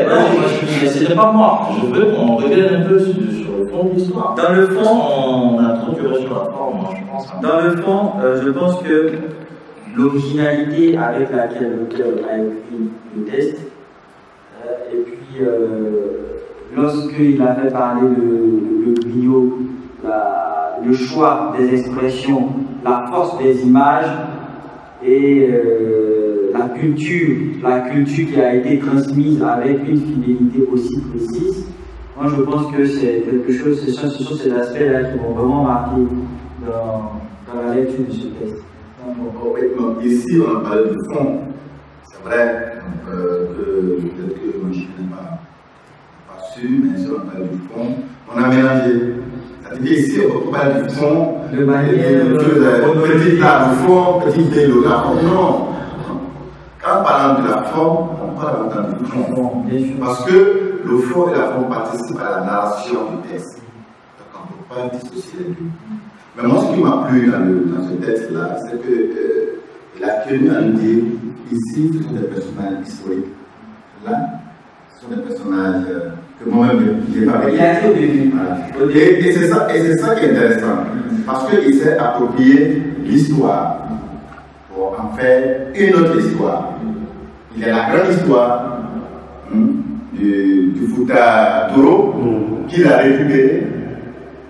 F: Mais c'était pas moi. Je veux qu'on revienne un peu sur le fond de l'histoire.
E: Dans le fond,
F: on a trop duré sur la forme, je pense.
E: Dans le fond, je pense que l'originalité avec laquelle l'auteur a écrit le texte, et puis lorsqu'il a fait parler le griot, le choix des expressions, la force des images et la culture qui a été transmise avec une fidélité aussi précise, moi je pense que c'est quelque chose, ce sont ces aspects-là qui m'ont vraiment marqué dans la lecture de ce texte.
C: Ici, on a parlé du fond. C'est vrai que peut-être que moi je n'ai pas su, mais si on a parlé du fond, on a mélangé. C'est-à-dire ici, on parle du fond,
E: de manière.
C: Petit là, le fond, petit vélo, la forme. Non. Quand on parle de la forme, on parle du fond. Parce que le fond et la forme participent à la narration du texte. Donc on ne peut pas dissocier les deux. Mais moi, ce qui m'a plu dans ce texte-là, c'est qu'il a tenu à nous dire ici, ce sont des personnages historiques. Là, ce sont des personnages que moi-même, je n'ai pas vécu. Voilà. Et c'est ça qui est intéressant. Parce qu'il s'est approprié l'histoire pour en faire une autre histoire. Il y a la grande histoire du Fouta Toro qu'il a récupéré.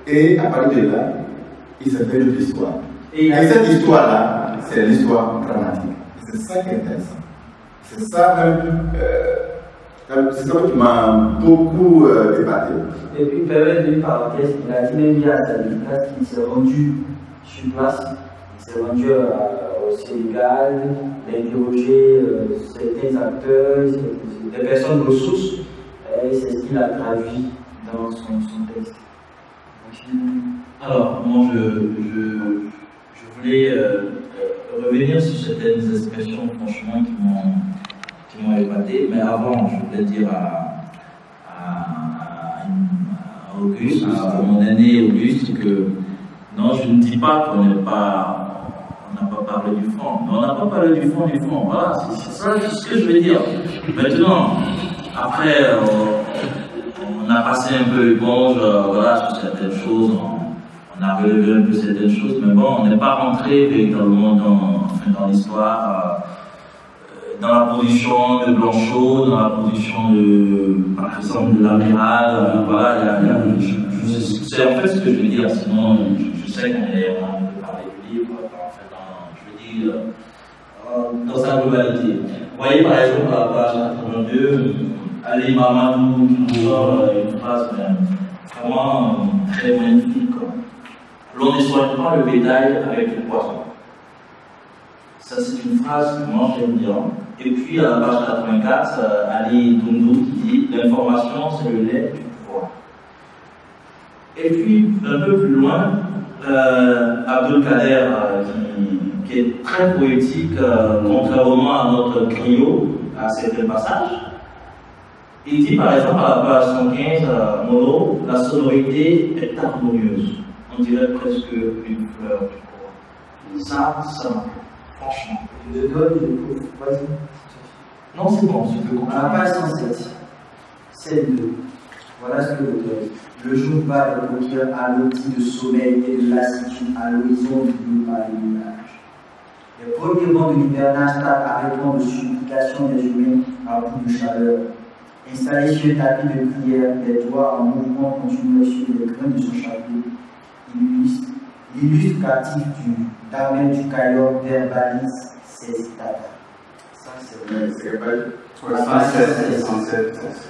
C: Et à partir de là, il s'est fait une histoire. Et cette histoire-là, c'est l'histoire dramatique. C'est ça qui est intéressant. C'est ça même, c'est ça qui m'a beaucoup débattu.
E: Et puis, permettre une parenthèse, il a dit même à sa place qu'il s'est rendu sur place, il s'est rendu au Sénégal, il a interrogé certains acteurs, des personnes ressources, et c'est ce qu'il a traduit dans son texte.
F: Alors, moi, je voulais revenir sur certaines expressions, franchement, qui m'ont épaté. Mais avant, je voulais dire à Auguste, à mon aîné Auguste, que non, je ne dis pas qu'on n'a pas parlé du fond. Mais on n'a pas parlé du fond. Voilà, c'est ça ce que je veux dire. Maintenant, après, on a passé un peu l'éponge voilà, sur certaines choses, on a relevé un peu certaines choses, mais bon, on n'est pas rentré véritablement dans l'histoire, dans la position de Blanchot, dans la position par exemple, de l'amiral, voilà, c'est en fait ce que je veux dire, sinon je sais qu'on peut parler du livre, je veux dire, dans sa globalité. Vous voyez par exemple à la page 82, Ali Mamadou qui nous sort une phrase vraiment très magnifique. L'on ne soigne pas le bétail avec le poison. Ça, c'est une phrase que moi j'aime bien. Et puis à la page 84, Ali Toundou qui dit l'information, c'est le lait du pouvoir. Et puis un peu plus loin, Abdelkader qui est très poétique, contrairement à notre griot, à certains passages. Il dit par exemple à la page 115, Mono, la sonorité est harmonieuse. On dirait presque une fleur du corps. Ça, franchement.
E: Je donne, vas-y.
F: Non, c'est bon, je peux comprendre.
E: À la page 107, celle 2. Voilà ce que l'auteur dit. Le jour bat les paupières à l'outil de sommeil et de lassitude à l'horizon du par les nuages. Les premiers vents de l'hivernage tapent à répondre aux supplications des humains à bout de chaleur. Installé sur un tapis de prière, les doigts en mouvement continuel sur les grains de son chapeau, l'illustre captif d'Armel du Caillot verbalise ses tatas. Ça, c'est vrai.
C: C'est pas
A: 107.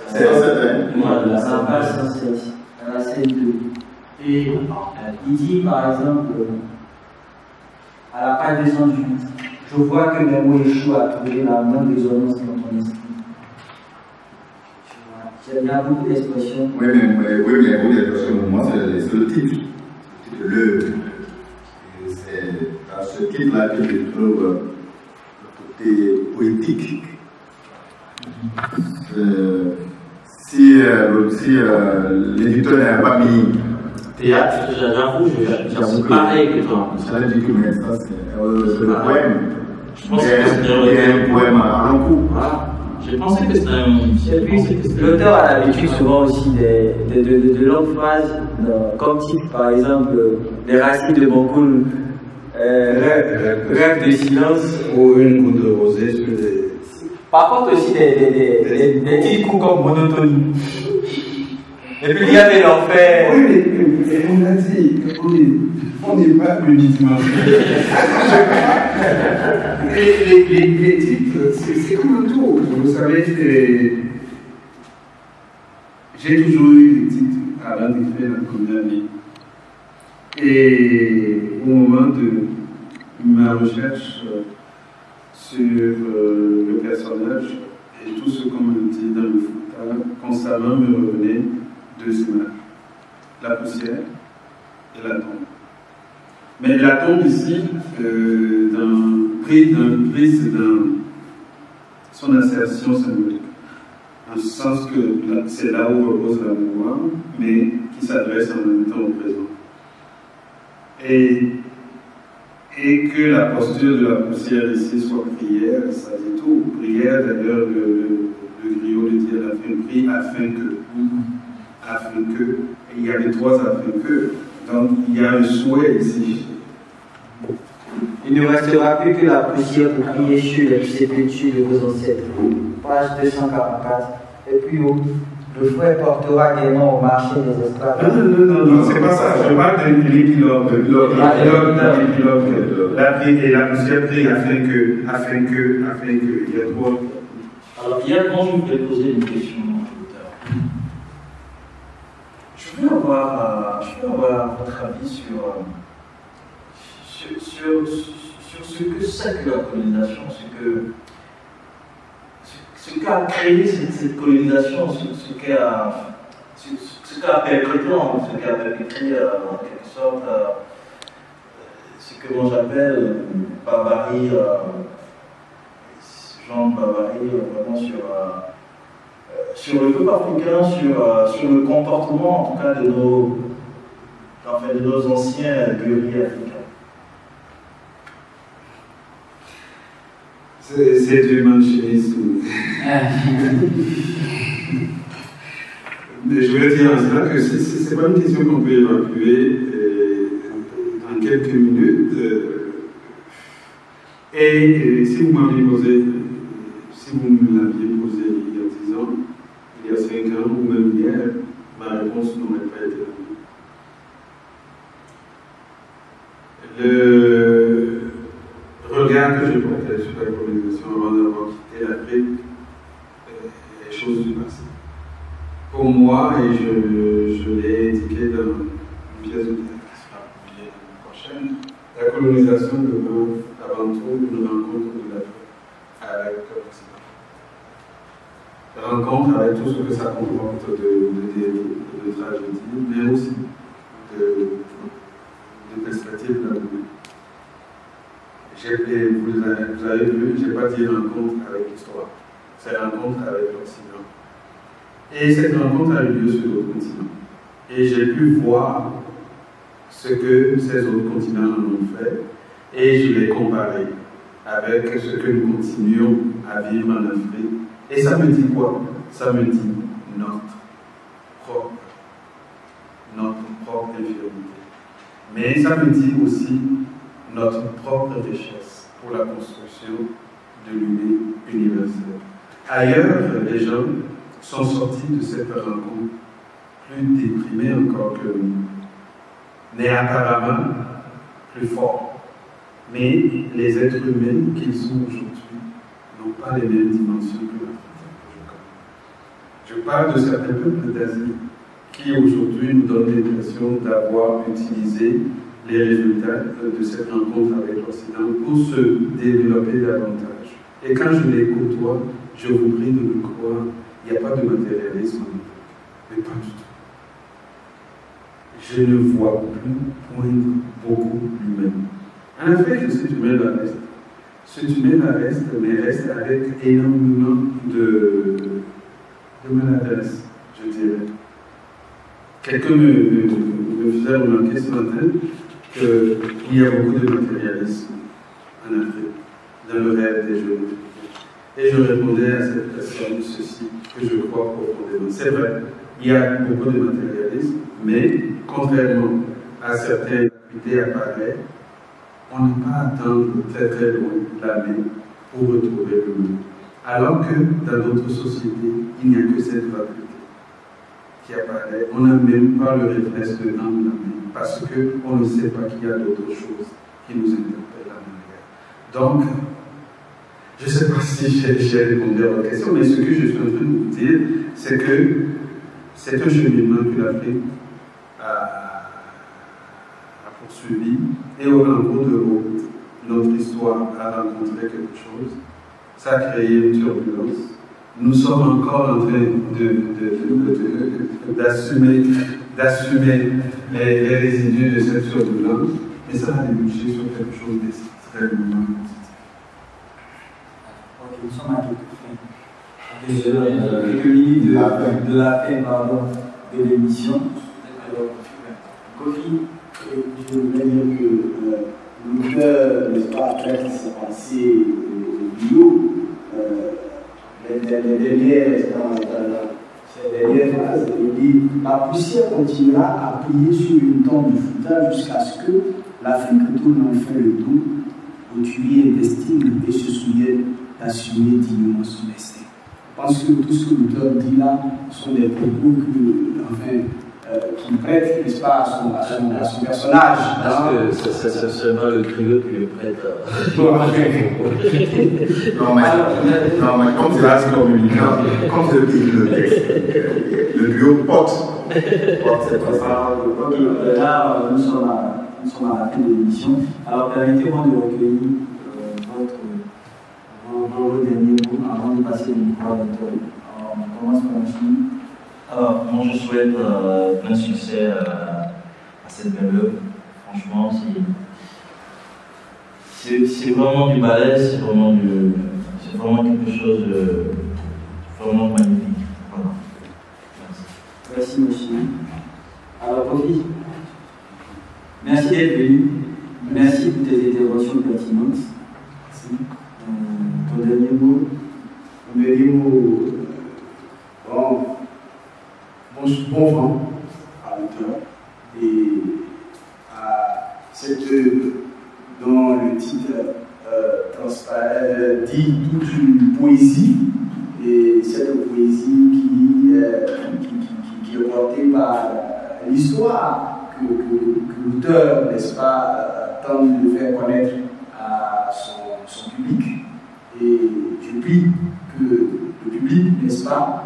C: C'est
E: la page 107, à la scène 2. Et il dit par exemple, à la page 208, je vois que mes mots échouent à trouver la moindre résonance dans ton esprit. Il y a beaucoup d'expressions.
C: Oui, mais il y a beaucoup d'expressions. Moi, c'est le titre. C'est dans ce titre-là que je trouve le côté poétique. Si l'éditeur n'avait pas mis
F: théâtre, j'avoue, j'avoue pareil que toi.
C: Ça veut dire que mais ça, c'est un poème.
F: Je pense que
C: C'est un poème à long cours.
F: Voilà. J'ai pensé que c'était un.
E: L'auteur a l'habitude souvent aussi de longues phrases, comme type par exemple les racines de Bancoul, rêve de silence.
A: Ou une goutte de rosée sur les.
E: Par contre aussi des petits coups comme monotonie. Et puis il y avait l'enfer.
A: Oui, mais on a dit, on n'est pas unidimensionnel. Les titres, c'est comme un tour. Vous savez, j'ai toujours eu les titres avant d'écrire la première ligne. Et au moment de ma recherche sur le personnage et tout ce qu'on me dit dans le Fouta, constamment me revenait deux images, la poussière et la tombe. Mais la tombe ici, prise dans son assertion symbolique, en ce sens que c'est là où repose la mémoire, mais qui s'adresse en même temps au présent. Et que la posture de la poussière ici soit prière, ça dit tout. Prière, d'ailleurs, le griot le dit à la fin, prie afin que. Il y avait trois afin que. Donc, il y a un souhait ici.
E: Il ne restera plus que la poussière pour prier sur les sépultures de vos ancêtres. Page 244. Et puis haut. Le fouet portera également au marché des esclaves.
A: Non, c'est pas ça. Je parle de l'épilogue. La poussière prie afin que. Il y a trois.
F: Alors, également, je voulais poser une question à l'auteur. Je veux avoir votre avis sur ce que c'est que la colonisation, ce qu'a créé cette colonisation, ce qu'a perpétré en quelque sorte ce que moi j'appelle barbarie, genre de barbarie vraiment sur le peuple africain, sur le comportement en tout cas de nos anciens guerriers africains.
A: C'est du manchéisme. Mais je veux dire en cela que ce n'est pas une question qu'on peut évacuer en quelques minutes. Et si vous m'aviez posé, si vous me l'aviez posé il y a 10 ans, il y a 5 ans ou même hier, ma réponse n'aurait pas été la même. Le regard que je portais sur la colonisation avant d'avoir quitté l'Afrique est chose du passé. Pour moi, et je l'ai indiqué dans une pièce de théâtre qui sera publiée l'année prochaine, la colonisation demeure avant tout une rencontre de l'Afrique avec l'Occident. La rencontre avec tout ce que ça comporte de tragédie, mais aussi de perspectives d'avenir. Vous avez vu, je n'ai pas dit rencontre avec l'histoire, c'est rencontre avec l'Occident. Et cette rencontre a eu lieu sur d'autres continents. Et j'ai pu voir ce que ces autres continents en ont fait, et je l'ai comparé avec ce que nous continuons à vivre en Afrique. Et ça me dit quoi? Ça me dit notre propre infirmité. Mais ça me dit aussi notre propre richesse pour la construction de l'unité universelle. Ailleurs, les gens sont sortis de cette rencontre plus déprimés encore que nous, mais apparemment plus forts. Mais les êtres humains qu'ils sont aujourd'hui n'ont pas les mêmes dimensions que l'Afrique que je connais. Je parle de certains peuples d'Asie qui aujourd'hui nous donnent l'impression d'avoir utilisé les résultats de cette rencontre avec l'Occident pour se développer davantage. Et quand je les côtoie, je vous prie de me croire, il n'y a pas de matérialisme, mais pas du tout. Je ne vois plus poindre beaucoup l'humain. En Afrique, cet humain-là reste. Cet humain-là reste, mais reste avec énormément de maladresse, je dirais. Quelqu'un me me faisais remarquer ce matin qu'il y a beaucoup de matérialisme en Afrique, dans le rêve des jeunes. Et je répondais à cette personne ceci que je crois profondément. C'est vrai, il y a beaucoup de matérialisme, mais contrairement à certaines activités appareils, on n'a pas à attendre très très loin la main pour retrouver le monde. Alors que dans d'autres sociétés, il n'y a que cette faculté qui apparaît. On n'a même pas le réflexe de rendre la main parce qu'on ne sait pas qu'il y a d'autres choses qui nous interpellent en arrière. Donc, je ne sais pas si j'ai répondu à votre question, mais ce que je suis en train de vous dire, c'est que c'est un cheminement que l'Afrique a poursuivi et au cours de notre histoire a rencontré quelque chose. Ça a créé une turbulence. Nous sommes encore en train d'assumer les résidus de cette turbulence, mais ça a débouché sur quelque chose d'extrêmement positif.
G: Ok, nous sommes à quelques minutes de la fin de l'émission. Alors, Kofi, je voudrais dire que l'auteur, n'est-ce pas, après s'est passé bio, les dernières phrases, il dit la poussière continuera à plier sur une tombe de Fouta jusqu'à ce que l'Afrique tourne enfin le dos au tuyau intestin et se souvienne d'assumer dignement son destin. Je pense que tout ce que l'auteur dit là sont des propos qui prêtent, n'est-ce pas, à son personnage.
F: Parce que c'est seulement le trio qui le prête à...
C: Non, mais comme c'est là, comme je dis le texte, le duo porte.
G: Là, nous sommes à la fin de l'émission. Alors, permettez-moi de recueillir vos derniers mots avant de passer le micro à l'auteur. On commence par la Chine.
F: Alors, moi je souhaite plein succès à cette belle œuvre. Franchement, c'est vraiment du ballet, c'est vraiment quelque chose de vraiment magnifique. Voilà.
G: Merci, monsieur. Alors, Kofi, merci d'être venu. Merci pour tes interventions pertinentes. Merci. Ton dernier mot.
D: Mon dernier mot. Bon vent à l'auteur et à cette œuvre dont le titre dit toute une poésie, et cette poésie qui est portée par l'histoire que l'auteur, n'est-ce pas, tente de faire connaître à son public. Et je prie que le public, n'est-ce pas,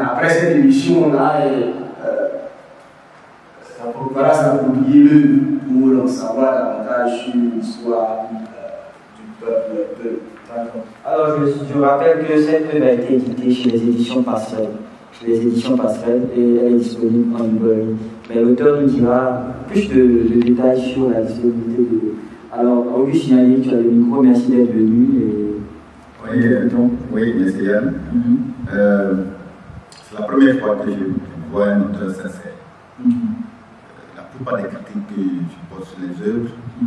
D: après cette émission-là, s'approprier-le pour en savoir davantage sur l'histoire du peuple.
E: Alors, je rappelle que cette œuvre a été éditée chez les éditions Passerelle. Et elle est disponible en librairie. Mais l'auteur nous dira plus de détails sur la disponibilité de. Alors, Auguste Niali, tu as le micro, merci d'être venu.
C: Oui, merci Yann. C'est la première fois que je vois un auteur sincère. La plupart des critiques que je pose sur les œuvres, on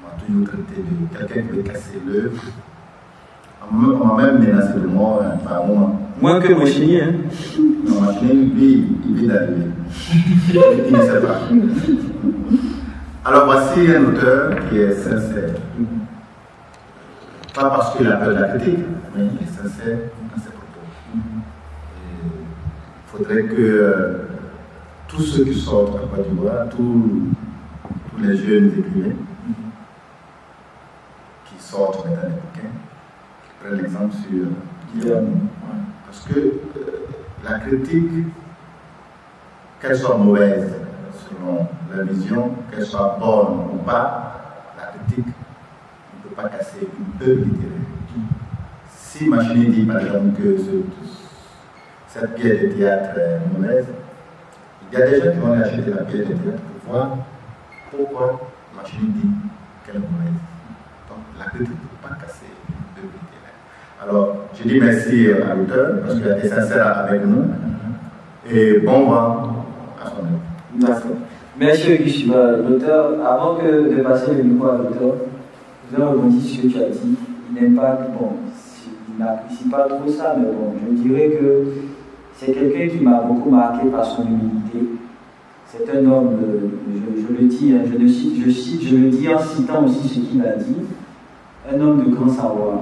C: m'a toujours traité de quelqu'un qui veut casser l'œuvre. On m'a même menacé de mort par un moment.
E: Moins que Mochini, hein?
C: Non, Mochini, lui, il vient d'arriver. Il ne sait pas. Alors voici un auteur qui est sincère. Pas parce qu'il a peur de la critique, mais il est sincère dans ses propos. Il faudrait que tous ceux qui sortent à Côte d'Ivoire, tous les jeunes écrivains qui sortent maintenant des bouquins, qui prennent l'exemple sur Guillaume. Parce que la critique, qu'elle soit mauvaise selon la vision, qu'elle soit bonne ou pas, la critique ne peut pas casser une œuvre littéraire. Si Machini dit par exemple que cette pièce de théâtre est mauvaise, il y a des gens qui vont aller acheter la pièce de théâtre pour voir pourquoi Machini dit qu'elle est mauvaise. Donc la critique ne peut pas casser une œuvre littéraire. Alors je dis merci à l'auteur parce qu'il a été sincère avec nous. Et bon vent à son œuvre.
E: D'accord. Merci Auguste. L'auteur, avant de passer le micro à l'auteur, je vais rebondir sur ce que tu as dit. Il n'aime pas, bon, il n'apprécie pas trop ça, mais bon, je dirais que c'est quelqu'un qui m'a beaucoup marqué par son humilité. C'est un homme, je le dis, hein, je le dis en citant aussi ce qu'il a dit, un homme de grand savoir,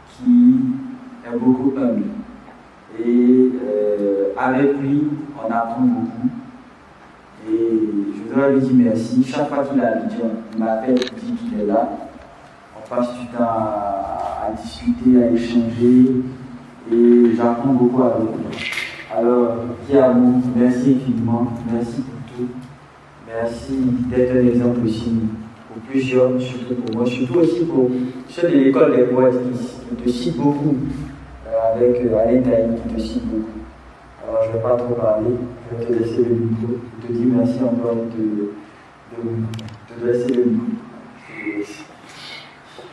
E: qui est beaucoup humble. Et avec lui, on apprend beaucoup. Et je dois lui dire merci. Chaque fois qu'il est à Abidjan, il m'appelle, il dit qu'il est là. On passe du temps à discuter, à échanger. Et j'apprends beaucoup avec lui. Alors, Kiamou, merci infiniment. Merci pour tout. Merci d'être un exemple aussi pour plusieurs, surtout pour moi, surtout aussi pour ceux de l'école des poètes qui te citent beaucoup. Avec Alain Taï qui te cite beaucoup. Alors je ne vais pas trop parler, je vais te laisser le micro. Je te dis merci encore de laisser le micro.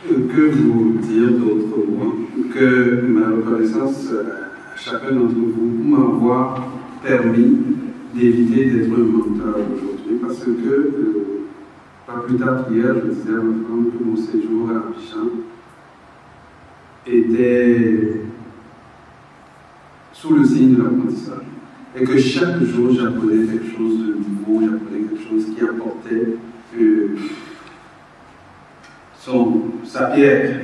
A: Que vous dire d'autre mots que ma reconnaissance à chacun d'entre vous m'avoir permis d'éviter d'être un menteur aujourd'hui parce que pas plus tard qu'hier, je disais à ma femme que mon séjour à Abidjan était sous le signe de l'apprentissage. Et que chaque jour, j'apprenais quelque chose de nouveau, j'apprenais quelque chose qui apportait sa pierre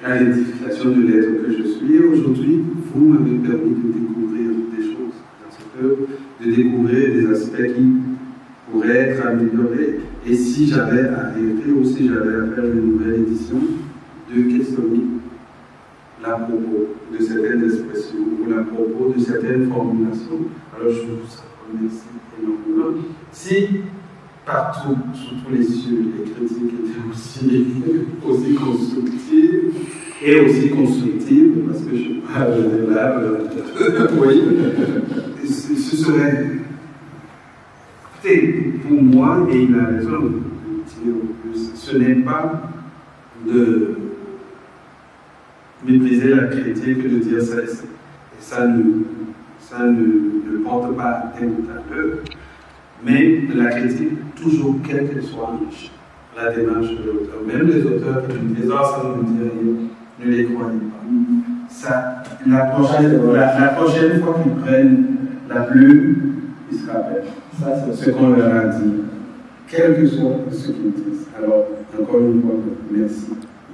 A: à l'édification de l'être que je suis. Et aujourd'hui, vous m'avez permis de découvrir des choses, de découvrir des aspects qui pourraient être améliorés. Et si j'avais à réécrire ou si j'avais à faire une nouvelle édition, de questionner l'à propos de certaines expressions ou l'à propos de certaines formulations, alors je vous remercie énormément. Si partout, sous tous les cieux, les critiques étaient aussi constructives et aussi constructives, parce que je parle là, oui, ce serait pour moi, et il a raison de dire en plus, ce n'est pas de mépriser la critique que de dire ça et ça ne porte pas atteinte à l'œuvre, mais la critique, toujours quelle qu'elle soit, la démarche de l'auteur. Même les auteurs qui me disent « ça ne me dit rien », ne les croyez pas. Ça, la prochaine fois qu'ils prennent la plume, ils se rappellent. Ça, c'est ce qu'on leur a dit, quel que soit ce qu'ils disent. Alors, encore une fois, merci.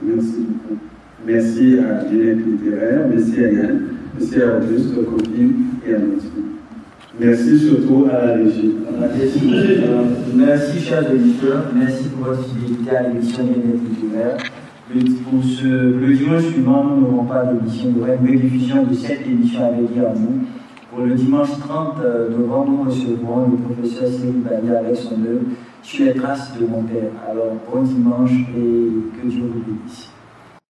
A: Merci beaucoup. Merci à Ginette Littéraire, merci à Yann, merci à Auguste, aux copines et à notre fille. Merci surtout à la régie.
E: Merci, chers auditeurs, merci pour votre fidélité à l'émission Ginette Littéraire. Le dimanche suivant, nous n'aurons pas d'émission, il y aura une rediffusion de cette émission avec Guillermo. Pour le dimanche 30 novembre, nous recevrons le professeur Cyril Bali avec son œuvre Sur les traces de mon père. Alors, bon dimanche et que Dieu vous bénisse.